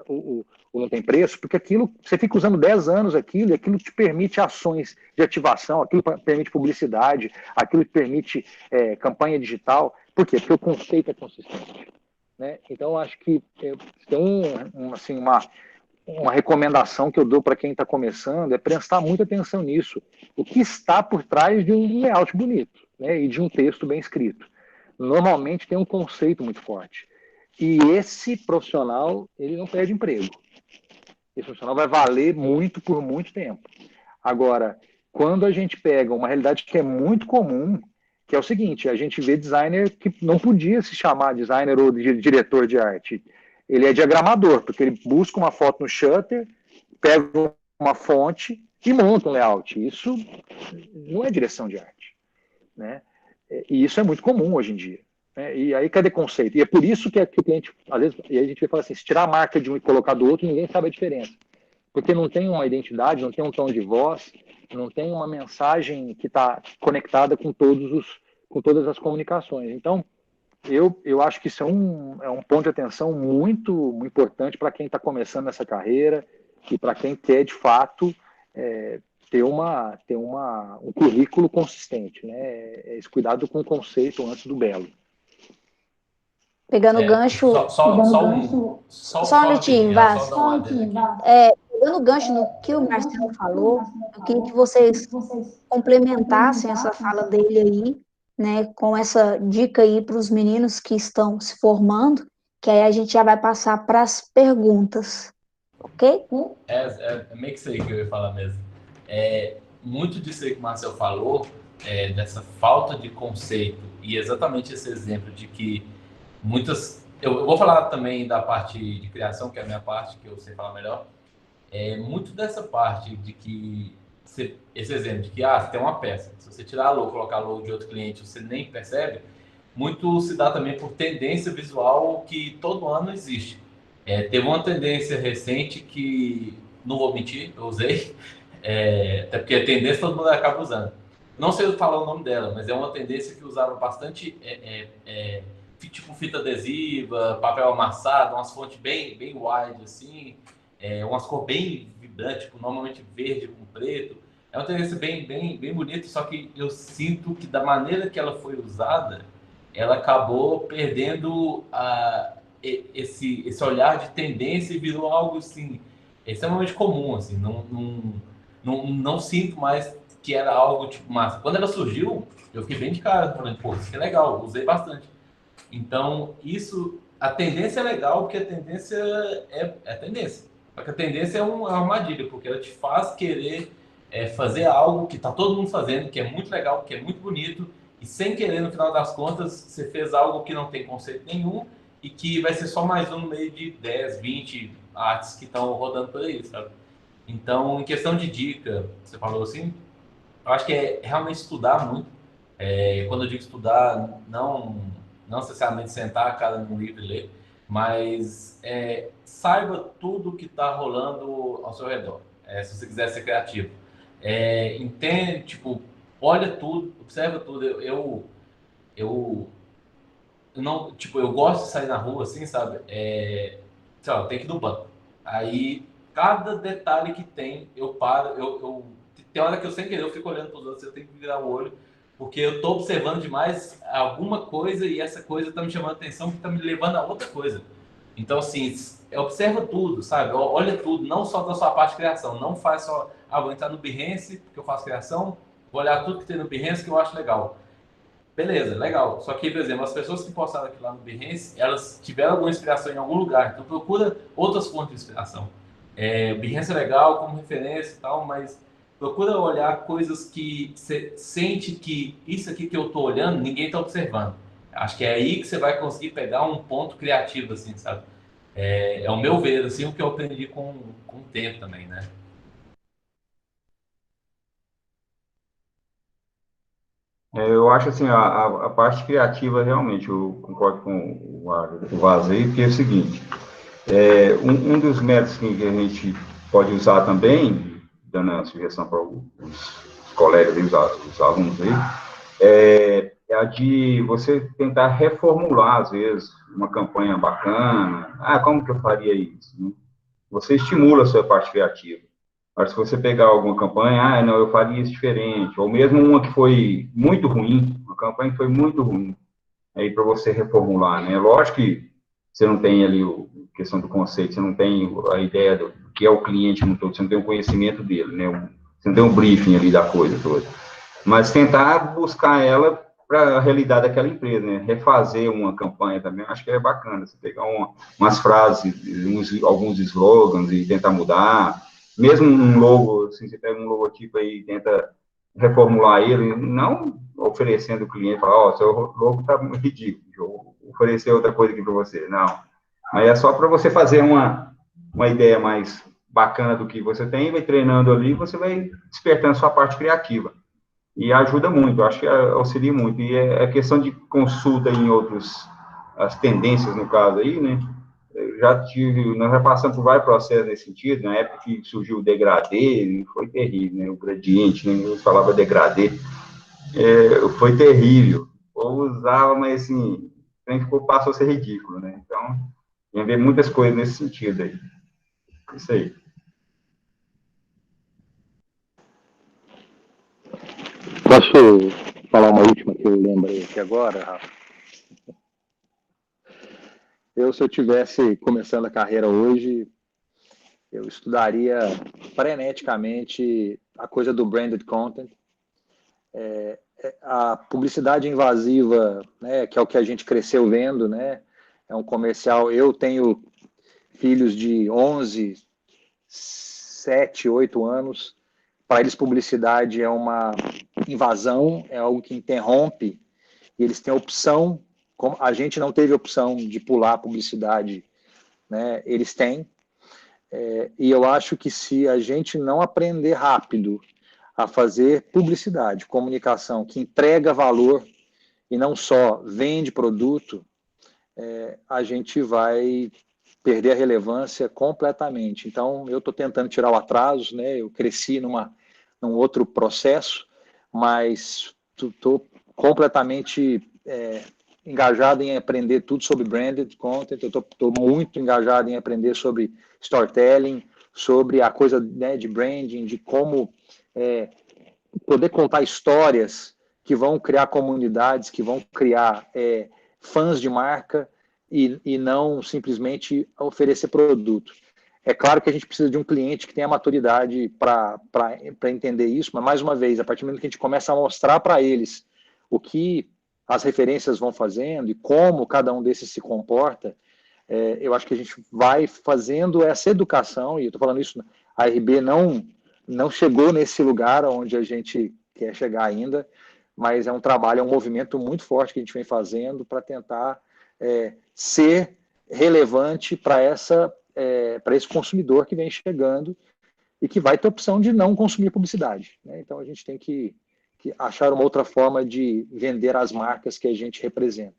o não tem preço, porque aquilo, você fica usando 10 anos aquilo, e aquilo te permite ações de ativação, aquilo permite publicidade, aquilo te permite campanha digital. Por quê? Porque o conceito é consistente, né? Então, eu acho que tem assim, uma recomendação que eu dou para quem está começando é prestar muita atenção nisso. O que está por trás de um layout bonito, né, e de um texto bem escrito. Normalmente tem um conceito muito forte. E esse profissional, ele não perde emprego. Esse profissional vai valer muito por muito tempo. Agora, quando a gente pega uma realidade que é muito comum, que é o seguinte, a gente vê designer que não podia se chamar designer ou diretor de arte. Ele é diagramador, porque ele busca uma foto no Shutter, pega uma fonte e monta um layout. Isso não é direção de arte, né? E isso é muito comum hoje em dia. Né? E aí, cadê conceito? E é por isso que o cliente, às vezes, e a gente vai falar assim, se tirar a marca de um e colocar do outro, ninguém sabe a diferença. Porque não tem uma identidade, não tem um tom de voz, não tem uma mensagem que está conectada com todos com todas as comunicações. Então, eu acho que isso é um ponto de atenção muito importante para quem está começando essa carreira e para quem quer, de fato, ter um currículo consistente, né? Esse cuidado com o conceito antes do belo. Pegando o gancho. Só um minutinho, Vaz. Pegando o gancho no que o Marcelo falou, eu queria que vocês complementassem essa fala dele aí, né, com essa dica aí para os meninos que estão se formando, que aí a gente já vai passar para as perguntas, ok? É meio que isso aí que eu ia falar mesmo. Muito disso aí que o Marcel falou, dessa falta de conceito, e exatamente esse exemplo de que muitas... Eu vou falar também da parte de criação, que é a minha parte, que eu sei falar melhor. Muito dessa parte de que... Esse exemplo de que você tem uma peça, se você tirar a logo, colocar a logo de outro cliente, você nem percebe, muito se dá também por tendência visual que todo ano existe. Teve uma tendência recente que, não vou mentir, eu usei, até porque a tendência todo mundo acaba usando. Não sei falar o nome dela, mas é uma tendência que usava bastante, tipo fita adesiva, papel amassado, umas fontes bem wide, assim, umas cores bem vibrantes, tipo, normalmente verde com preto. É uma tendência bem bonita, só que eu sinto que da maneira que ela foi usada, ela acabou perdendo esse olhar de tendência e virou algo assim extremamente comum, assim, não sinto mais que era algo tipo massa. Quando ela surgiu, eu fiquei bem de cara, falando, pô, isso que é legal, usei bastante. Então, a tendência é legal, porque a tendência é tendência. Só que a tendência é uma armadilha, porque ela te faz querer fazer algo que está todo mundo fazendo, que é muito legal, que é muito bonito, e sem querer, no final das contas, você fez algo que não tem conceito nenhum e que vai ser só mais um no meio de 10, 20 artes que estão rodando por aí, sabe? Então, em questão de dica, você falou assim, eu acho que é realmente estudar muito. Quando eu digo estudar, não necessariamente sentar a cara num livro e ler, mas saiba tudo que está rolando ao seu redor, se você quiser ser criativo. Entende, tipo, olha tudo, observa tudo. Eu não, tipo, eu gosto de sair na rua assim, sabe? Sei lá, tem que ir no banco. Aí, cada detalhe que tem, eu paro, tem hora que eu sem querer, eu fico olhando para os outros, eu tenho que virar o olho, porque eu tô observando demais alguma coisa e essa coisa tá me chamando a atenção, que tá me levando a outra coisa. Então, assim, observa tudo, sabe? Olha tudo, não só da sua parte de criação, não faz só, vou entrar no Behance, porque eu faço criação, vou olhar tudo que tem no Behance que eu acho legal. Beleza, legal. Só que, por exemplo, as pessoas que postaram aqui lá no Behance, elas tiveram alguma inspiração em algum lugar. Então, procura outras fontes de inspiração. O Behance é legal como referência e tal, mas procura olhar coisas que você sente que isso aqui que eu estou olhando, ninguém está observando. Acho que é aí que você vai conseguir pegar um ponto criativo, assim, sabe? É o meu ver, assim, o que eu aprendi com o tempo também, né? Eu acho assim, a parte criativa, realmente, eu concordo com o Vaz aí, porque é o seguinte, um dos métodos que a gente pode usar também, dando a sugestão para os colegas e os alunos aí, é a de você tentar reformular, às vezes, uma campanha bacana. Como que eu faria isso? Né? Você estimula a sua parte criativa. Mas se você pegar alguma campanha, não, eu faria isso diferente. Ou mesmo uma que foi muito ruim, uma campanha que foi muito ruim, aí para você reformular, né? Lógico que você não tem ali a questão do conceito, você não tem a ideia do que é o cliente no todo, você não tem o conhecimento dele, né? Você não tem um briefing ali da coisa toda. Mas tentar buscar ela para a realidade daquela empresa, né? Refazer uma campanha também, acho que é bacana, você pegar umas frases, alguns slogans e tentar mudar, mesmo um logo, assim, você pega um logotipo aí e tenta reformular ele, não oferecendo o cliente, falar, seu logo está ridículo, vou oferecer outra coisa aqui para você, não. Mas é só para você fazer uma ideia mais bacana do que você tem, vai treinando ali, você vai despertando sua parte criativa. E ajuda muito, acho que auxilia muito. E é questão de consulta em as tendências, no caso aí, né? Nós já passamos por vários processos nesse sentido, na época que surgiu o degradê, foi terrível, né? O gradiente, né? Eu falava degradê, foi terrível. povo usava, mas assim, passou a ser ridículo, né? Então, ia ver muitas coisas nesse sentido aí. Isso aí. Posso falar uma última que eu lembrei aqui agora, Rafa? Se eu tivesse começando a carreira hoje, eu estudaria freneticamente a coisa do branded content, a publicidade invasiva, né, que é o que a gente cresceu vendo, né, é um comercial. Eu tenho filhos de 11, 7, 8 anos. Para eles, publicidade é uma invasão, é algo que interrompe, e eles têm opção, como a gente não teve opção de pular a publicidade, né, eles têm. E eu acho que se a gente não aprender rápido a fazer publicidade, comunicação que entrega valor e não só vende produto, a gente vai perder a relevância completamente. Então, eu estou tentando tirar o atraso, né? Eu cresci num outro processo, mas estou completamente engajado em aprender tudo sobre branded content. Eu estou muito engajado em aprender sobre storytelling, sobre a coisa, né, de branding, de como poder contar histórias que vão criar comunidades, que vão criar fãs de marca e não simplesmente oferecer produto. É claro que a gente precisa de um cliente que tenha maturidade para entender isso, mas, mais uma vez, a partir do momento que a gente começa a mostrar para eles o que as referências vão fazendo e como cada um desses se comporta, eu acho que a gente vai fazendo essa educação, e eu estou falando isso, a RB não chegou nesse lugar onde a gente quer chegar ainda, mas é um trabalho, é um movimento muito forte que a gente vem fazendo para tentar ser relevante para esse consumidor que vem chegando e que vai ter opção de não consumir publicidade, né? Então a gente tem que achar uma outra forma de vender as marcas que a gente representa,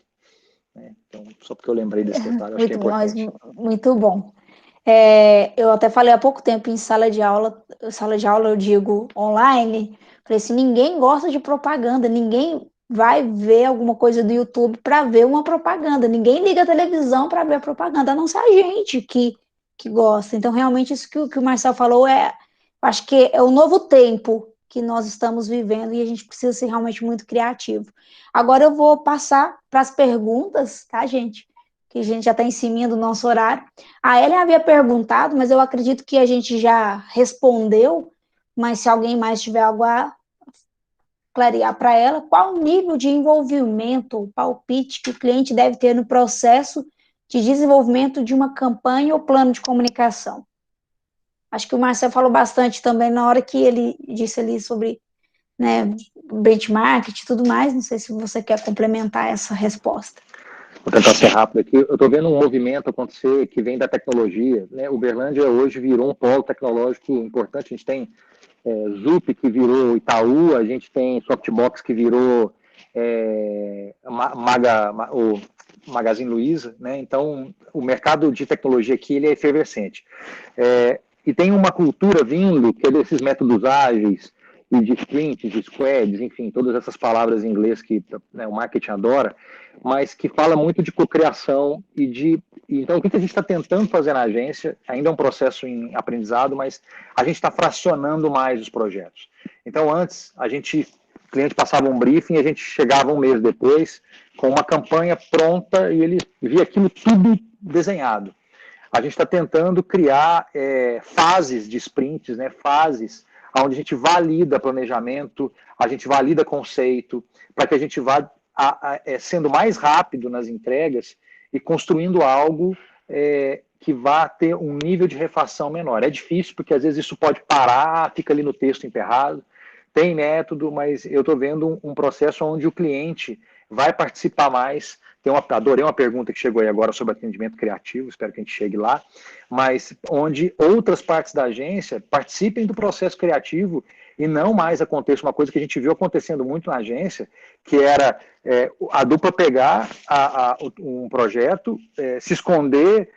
né? Então, só porque eu lembrei desse detalhe, acho que é importante. Muito bom. Eu até falei há pouco tempo em sala de aula eu digo online, falei assim, ninguém gosta de propaganda, ninguém vai ver alguma coisa do YouTube para ver uma propaganda, ninguém liga a televisão para ver a propaganda, a não ser a gente que gosta. Então, realmente, isso que o Marcel falou acho que é o novo tempo que nós estamos vivendo e a gente precisa ser realmente muito criativo. Agora eu vou passar para as perguntas, tá, gente? Que a gente já está em cima do nosso horário. A Ellen havia perguntado, mas eu acredito que a gente já respondeu, mas se alguém mais tiver algo a clarear para ela, qual o nível de envolvimento, o palpite que o cliente deve ter no processo de desenvolvimento de uma campanha ou plano de comunicação? Acho que o Marcel falou bastante também na hora que ele disse ali sobre, né, benchmark e tudo mais. Não sei se você quer complementar essa resposta. Vou tentar ser rápido aqui. Eu estou vendo um movimento acontecer que vem da tecnologia, né? Uberlândia hoje virou um polo tecnológico importante. A gente tem Zup, que virou Itaú, a gente tem Softbox, que virou o Magazine Luiza, né? Então, o mercado de tecnologia aqui ele é efervescente. E tem uma cultura vindo, que é desses métodos ágeis, e de sprints, de squads, enfim, todas essas palavras em inglês que, né, o marketing adora, mas que fala muito de cocriação então, o que a gente está tentando fazer na agência, ainda é um processo em aprendizado, mas a gente está fracionando mais os projetos. Então, antes, o cliente passava um briefing e a gente chegava um mês depois com uma campanha pronta e ele via aquilo tudo desenhado. A gente está tentando criar fases de sprints, né, fases onde a gente valida planejamento, a gente valida conceito, para que a gente vá sendo mais rápido nas entregas e construindo algo que vá ter um nível de refação menor. É difícil, porque às vezes isso pode parar, fica ali no texto emperrado, tem método, mas eu estou vendo um processo onde o cliente vai participar mais. Adorei uma pergunta que chegou aí agora sobre atendimento criativo, espero que a gente chegue lá, mas onde outras partes da agência participem do processo criativo e não mais aconteça uma coisa que a gente viu acontecendo muito na agência, que era a dupla pegar um projeto, se esconder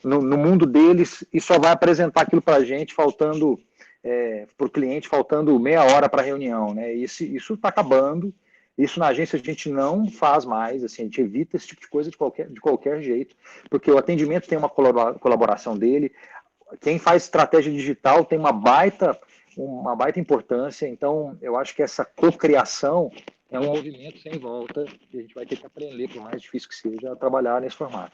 no mundo deles e só vai apresentar aquilo para a gente para o cliente faltando meia hora para a reunião, né? Isso está acabando. Isso na agência a gente não faz mais, assim, a gente evita esse tipo de coisa de qualquer jeito, porque o atendimento tem uma colaboração dele, quem faz estratégia digital tem uma baita importância, então eu acho que essa cocriação é um movimento sem volta, e a gente vai ter que aprender, por mais difícil que seja, a trabalhar nesse formato.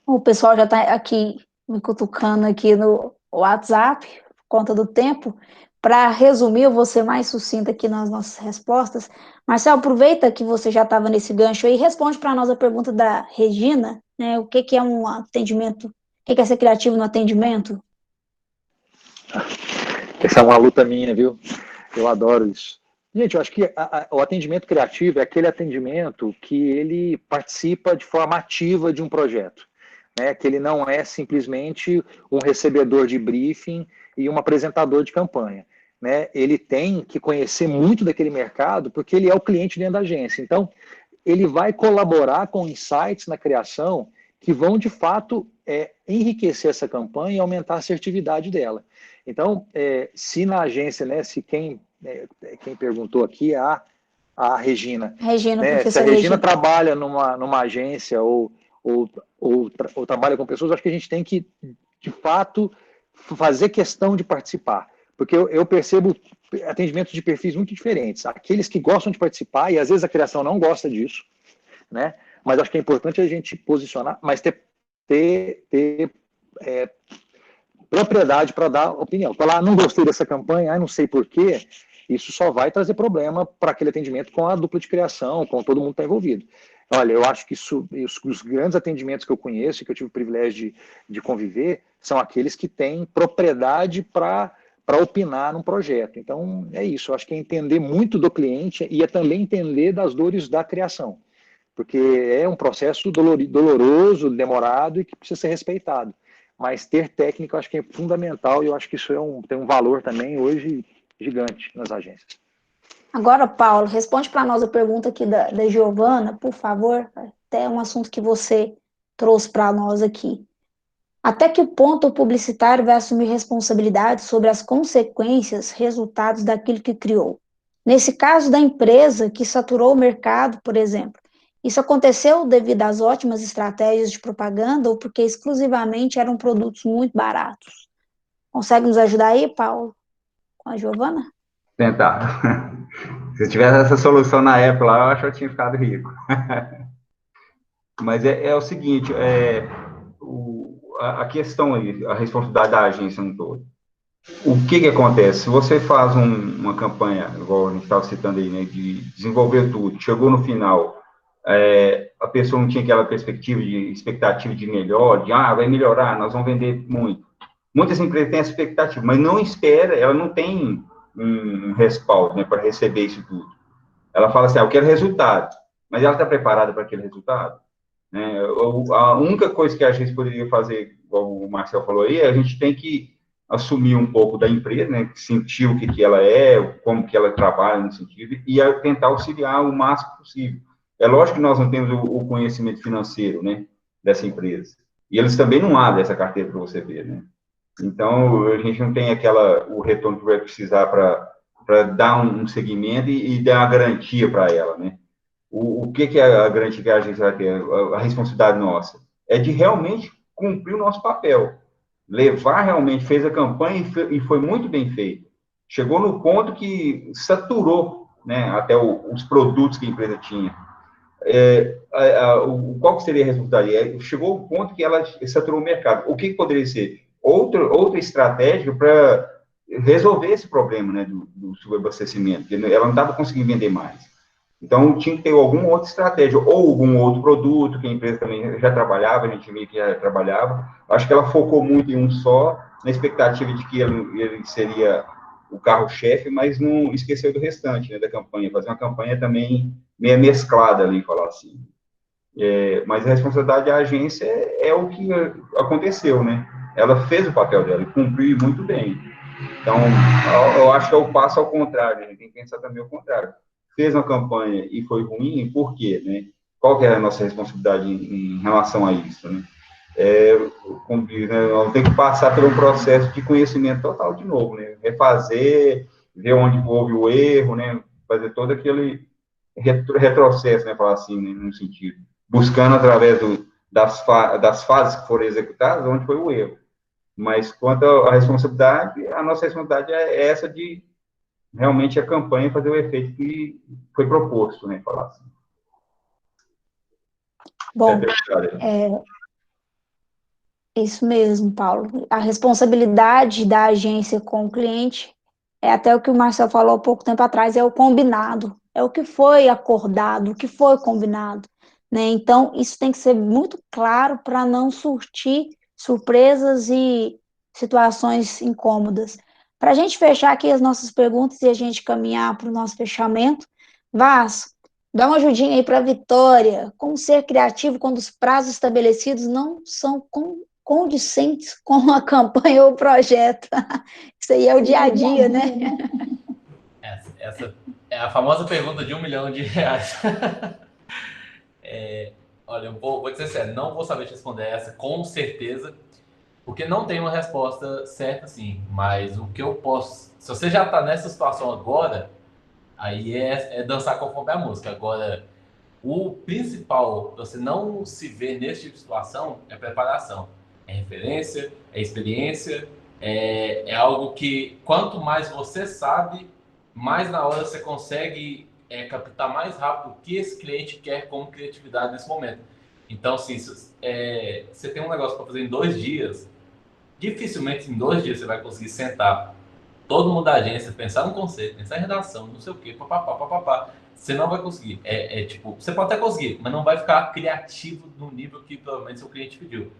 O pessoal já está aqui me cutucando aqui no WhatsApp, por conta do tempo. Para resumir, eu vou ser mais sucinta aqui nas nossas respostas. Marcelo, aproveita que você já estava nesse gancho aí e responde para nós a pergunta da Regina, né? O que é um atendimento? O que é ser criativo no atendimento? Essa é uma luta minha, viu? Eu adoro isso. Gente, eu acho que o atendimento criativo é aquele atendimento que ele participa de forma ativa de um projeto, né? Que ele não é simplesmente um recebedor de briefing e um apresentador de campanha, né? Ele tem que conhecer muito daquele mercado porque ele é o cliente dentro da agência. Então, ele vai colaborar com insights na criação que vão, de fato, enriquecer essa campanha e aumentar a assertividade dela. Então, se na agência, né, se quem perguntou aqui é a Regina, Regina, né, se a Regina trabalha numa agência ou trabalha com pessoas, acho que a gente tem que, de fato, fazer questão de participar. Porque eu percebo atendimentos de perfis muito diferentes. Aqueles que gostam de participar, e às vezes a criação não gosta disso, né? Mas acho que é importante a gente posicionar, mas ter propriedade para dar opinião. Falar, não gostei dessa campanha, não sei porquê, isso só vai trazer problema para aquele atendimento com a dupla de criação, com todo mundo que está envolvido. Olha, eu acho que os grandes atendimentos que eu conheço, que eu tive o privilégio de conviver, são aqueles que têm propriedade para opinar num projeto. Então, é isso. Eu acho que é entender muito do cliente e é também entender das dores da criação. Porque é um processo doloroso, demorado e que precisa ser respeitado. Mas ter técnica eu acho que é fundamental e eu acho que isso tem um valor também hoje gigante nas agências. Agora, Paulo, responde para nós a pergunta aqui da Giovana, por favor. Até um assunto que você trouxe para nós aqui. Até que ponto o publicitário vai assumir responsabilidade sobre as consequências, resultados daquilo que criou? Nesse caso da empresa que saturou o mercado, por exemplo, isso aconteceu devido às ótimas estratégias de propaganda ou porque exclusivamente eram produtos muito baratos? Consegue nos ajudar aí, Paulo, com a Giovana? Tentar. Se eu tivesse essa solução na época lá, eu acho que eu tinha ficado rico. Mas é o seguinte, a questão aí, a responsabilidade da agência no todo. O que acontece? Se você faz uma campanha, igual a gente estava citando aí, né, de desenvolver tudo, chegou no final, a pessoa não tinha aquela expectativa de melhor, vai melhorar, nós vamos vender muito. Muitas empresas têm essa expectativa, mas não espera, ela não tem um respaldo, né, para receber isso tudo. Ela fala assim, eu quero resultado, mas ela está preparada para aquele resultado? Né? A única coisa que a gente poderia fazer, como o Marcel falou aí, a gente tem que assumir um pouco da empresa, né, sentir o que ela é, como que ela trabalha no sentido, e tentar auxiliar o máximo possível. É lógico que nós não temos o conhecimento financeiro, né, dessa empresa, e eles também não abrem essa carteira para você ver, né. Então, a gente não tem o retorno que vai precisar para dar um segmento e dar uma garantia para ela, né. O que é a garantia que a gente vai ter? A responsabilidade nossa é de realmente cumprir o nosso papel. Levar realmente, fez a campanha e foi muito bem feito. Chegou no ponto que saturou, né, até os produtos que a empresa tinha. Qual que seria a responsabilidade? Chegou o ponto que ela saturou o mercado. O que poderia ser? Outra estratégia para resolver esse problema, né, do subabastecimento. Ela não estava conseguindo vender mais. Então, tinha que ter alguma outra estratégia, ou algum outro produto, que a empresa também já trabalhava, a gente via que já trabalhava. Acho que ela focou muito em um só, na expectativa de que ele seria o carro-chefe, mas não esqueceu do restante, né, da campanha. Fazer uma campanha também meio mesclada ali, falar assim. Mas a responsabilidade da agência é o que aconteceu, né? Ela fez o papel dela e cumpriu muito bem. Então, eu acho que é o passo ao contrário, a gente tem que pensar também ao contrário. Fez uma campanha e foi ruim, por quê, né? Qual que é a nossa responsabilidade em relação a isso, né? Como diz, né, nós temos que passar por um processo de conhecimento total de novo, né? Refazer, ver onde houve o erro, né? Fazer todo aquele retrocesso, né, falar assim, né, num sentido, buscando através das fases que foram executadas, onde foi o erro. Mas quanto à responsabilidade, a nossa responsabilidade é essa de realmente a campanha fazer o efeito que foi proposto, né, falar assim. Bom, isso mesmo, Paulo. A responsabilidade da agência com o cliente é até o que o Marcel falou há pouco tempo atrás, é o combinado, é o que foi acordado, o que foi combinado, né? Então, isso tem que ser muito claro para não surtir surpresas e situações incômodas. Para a gente fechar aqui as nossas perguntas e a gente caminhar para o nosso fechamento, Vaz, dá uma ajudinha aí para a Vitória. Como ser criativo quando os prazos estabelecidos não são condizentes com a campanha ou o projeto? Isso aí é o dia a dia, né? Essa é a famosa pergunta de R$1 milhão. Olha, eu vou dizer sério, não vou saber te responder essa com certeza, porque não tem uma resposta certa, sim. Mas o que eu posso... Se você já está nessa situação agora, aí é dançar conforme a música. Agora, o principal, você não se ver nesse tipo de situação, é preparação. É referência, é experiência, é algo que quanto mais você sabe, mais na hora você consegue captar mais rápido o que esse cliente quer como criatividade nesse momento. Então, assim, você tem um negócio para fazer em 2 dias, dificilmente em 2 dias você vai conseguir sentar todo mundo da agência, pensar no conceito, pensar em redação, não sei o quê, papapá, papapá. Você não vai conseguir. Tipo, você pode até conseguir, mas não vai ficar criativo no nível que provavelmente seu cliente pediu.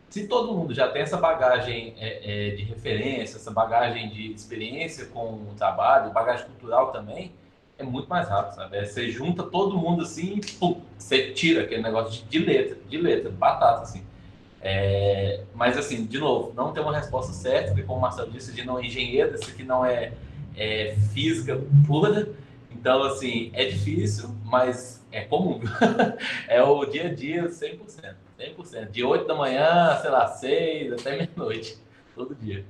Se todo mundo já tem essa bagagem de referência, essa bagagem de experiência com o trabalho, bagagem cultural também, é muito mais rápido, sabe? Você junta todo mundo assim e pum, você tira aquele negócio de letra, batata, assim. Mas assim, de novo, não tem uma resposta certa, porque como o Marcelo disse, a gente não é engenheiro, isso aqui não é física pura. Então, assim, é difícil, mas é comum. É o dia a dia 100%. 100%. De 8 da manhã, sei lá, 6 até meia-noite. Todo dia.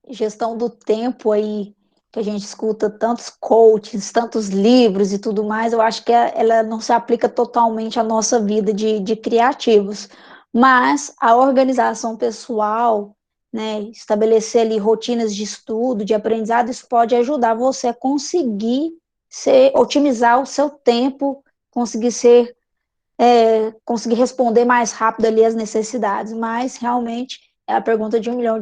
Gestão do tempo aí, que a gente escuta tantos coaches, tantos livros e tudo mais, eu acho que ela não se aplica totalmente à nossa vida de criativos. Mas a organização pessoal, né, estabelecer ali rotinas de estudo, de aprendizado, isso pode ajudar você a conseguir otimizar o seu tempo, conseguir responder mais rápido ali as necessidades, mas realmente é a pergunta de R$1 milhão.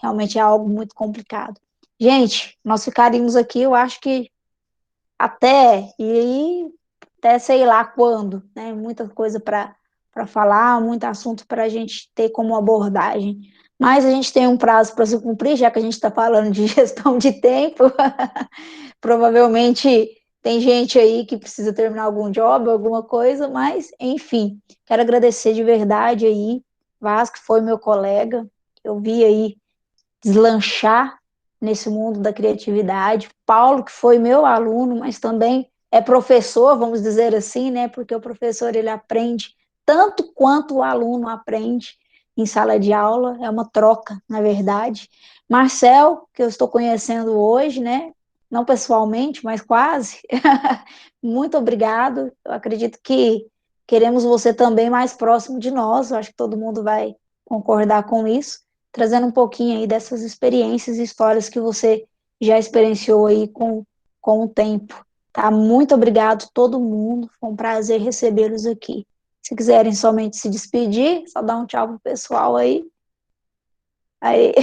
Realmente é algo muito complicado. Gente, nós ficaríamos aqui, eu acho que até sei lá quando, né? Muita coisa para falar, muito assunto para a gente ter como abordagem. Mas a gente tem um prazo para se cumprir, já que a gente está falando de gestão de tempo. Provavelmente tem gente aí que precisa terminar algum job, alguma coisa, mas enfim, quero agradecer de verdade aí, Vasco, que foi meu colega, eu vi aí deslanchar nesse mundo da criatividade. Paulo, que foi meu aluno, mas também é professor, vamos dizer assim, né? Porque o professor ele aprende tanto quanto o aluno aprende em sala de aula, é uma troca, na verdade. Marcel, que eu estou conhecendo hoje, né? Não pessoalmente, mas quase. Muito obrigado. Eu acredito que queremos você também mais próximo de nós. Eu acho que todo mundo vai concordar com isso, trazendo um pouquinho aí dessas experiências e histórias que você já experienciou aí com o tempo. Tá? Muito obrigado todo mundo, foi um prazer recebê-los aqui. Se quiserem somente se despedir, só dar um tchau pro pessoal aí. Aí.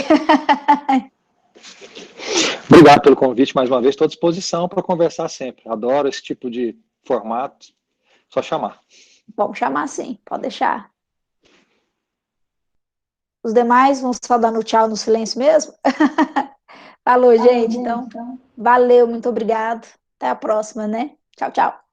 Obrigado pelo convite mais uma vez, estou à disposição para conversar sempre. Adoro esse tipo de formato, só chamar. Vamos chamar sim, pode deixar. Os demais vão só dando tchau no silêncio mesmo? Falou, gente. Então, valeu, muito obrigado. Até a próxima, né? Tchau, tchau.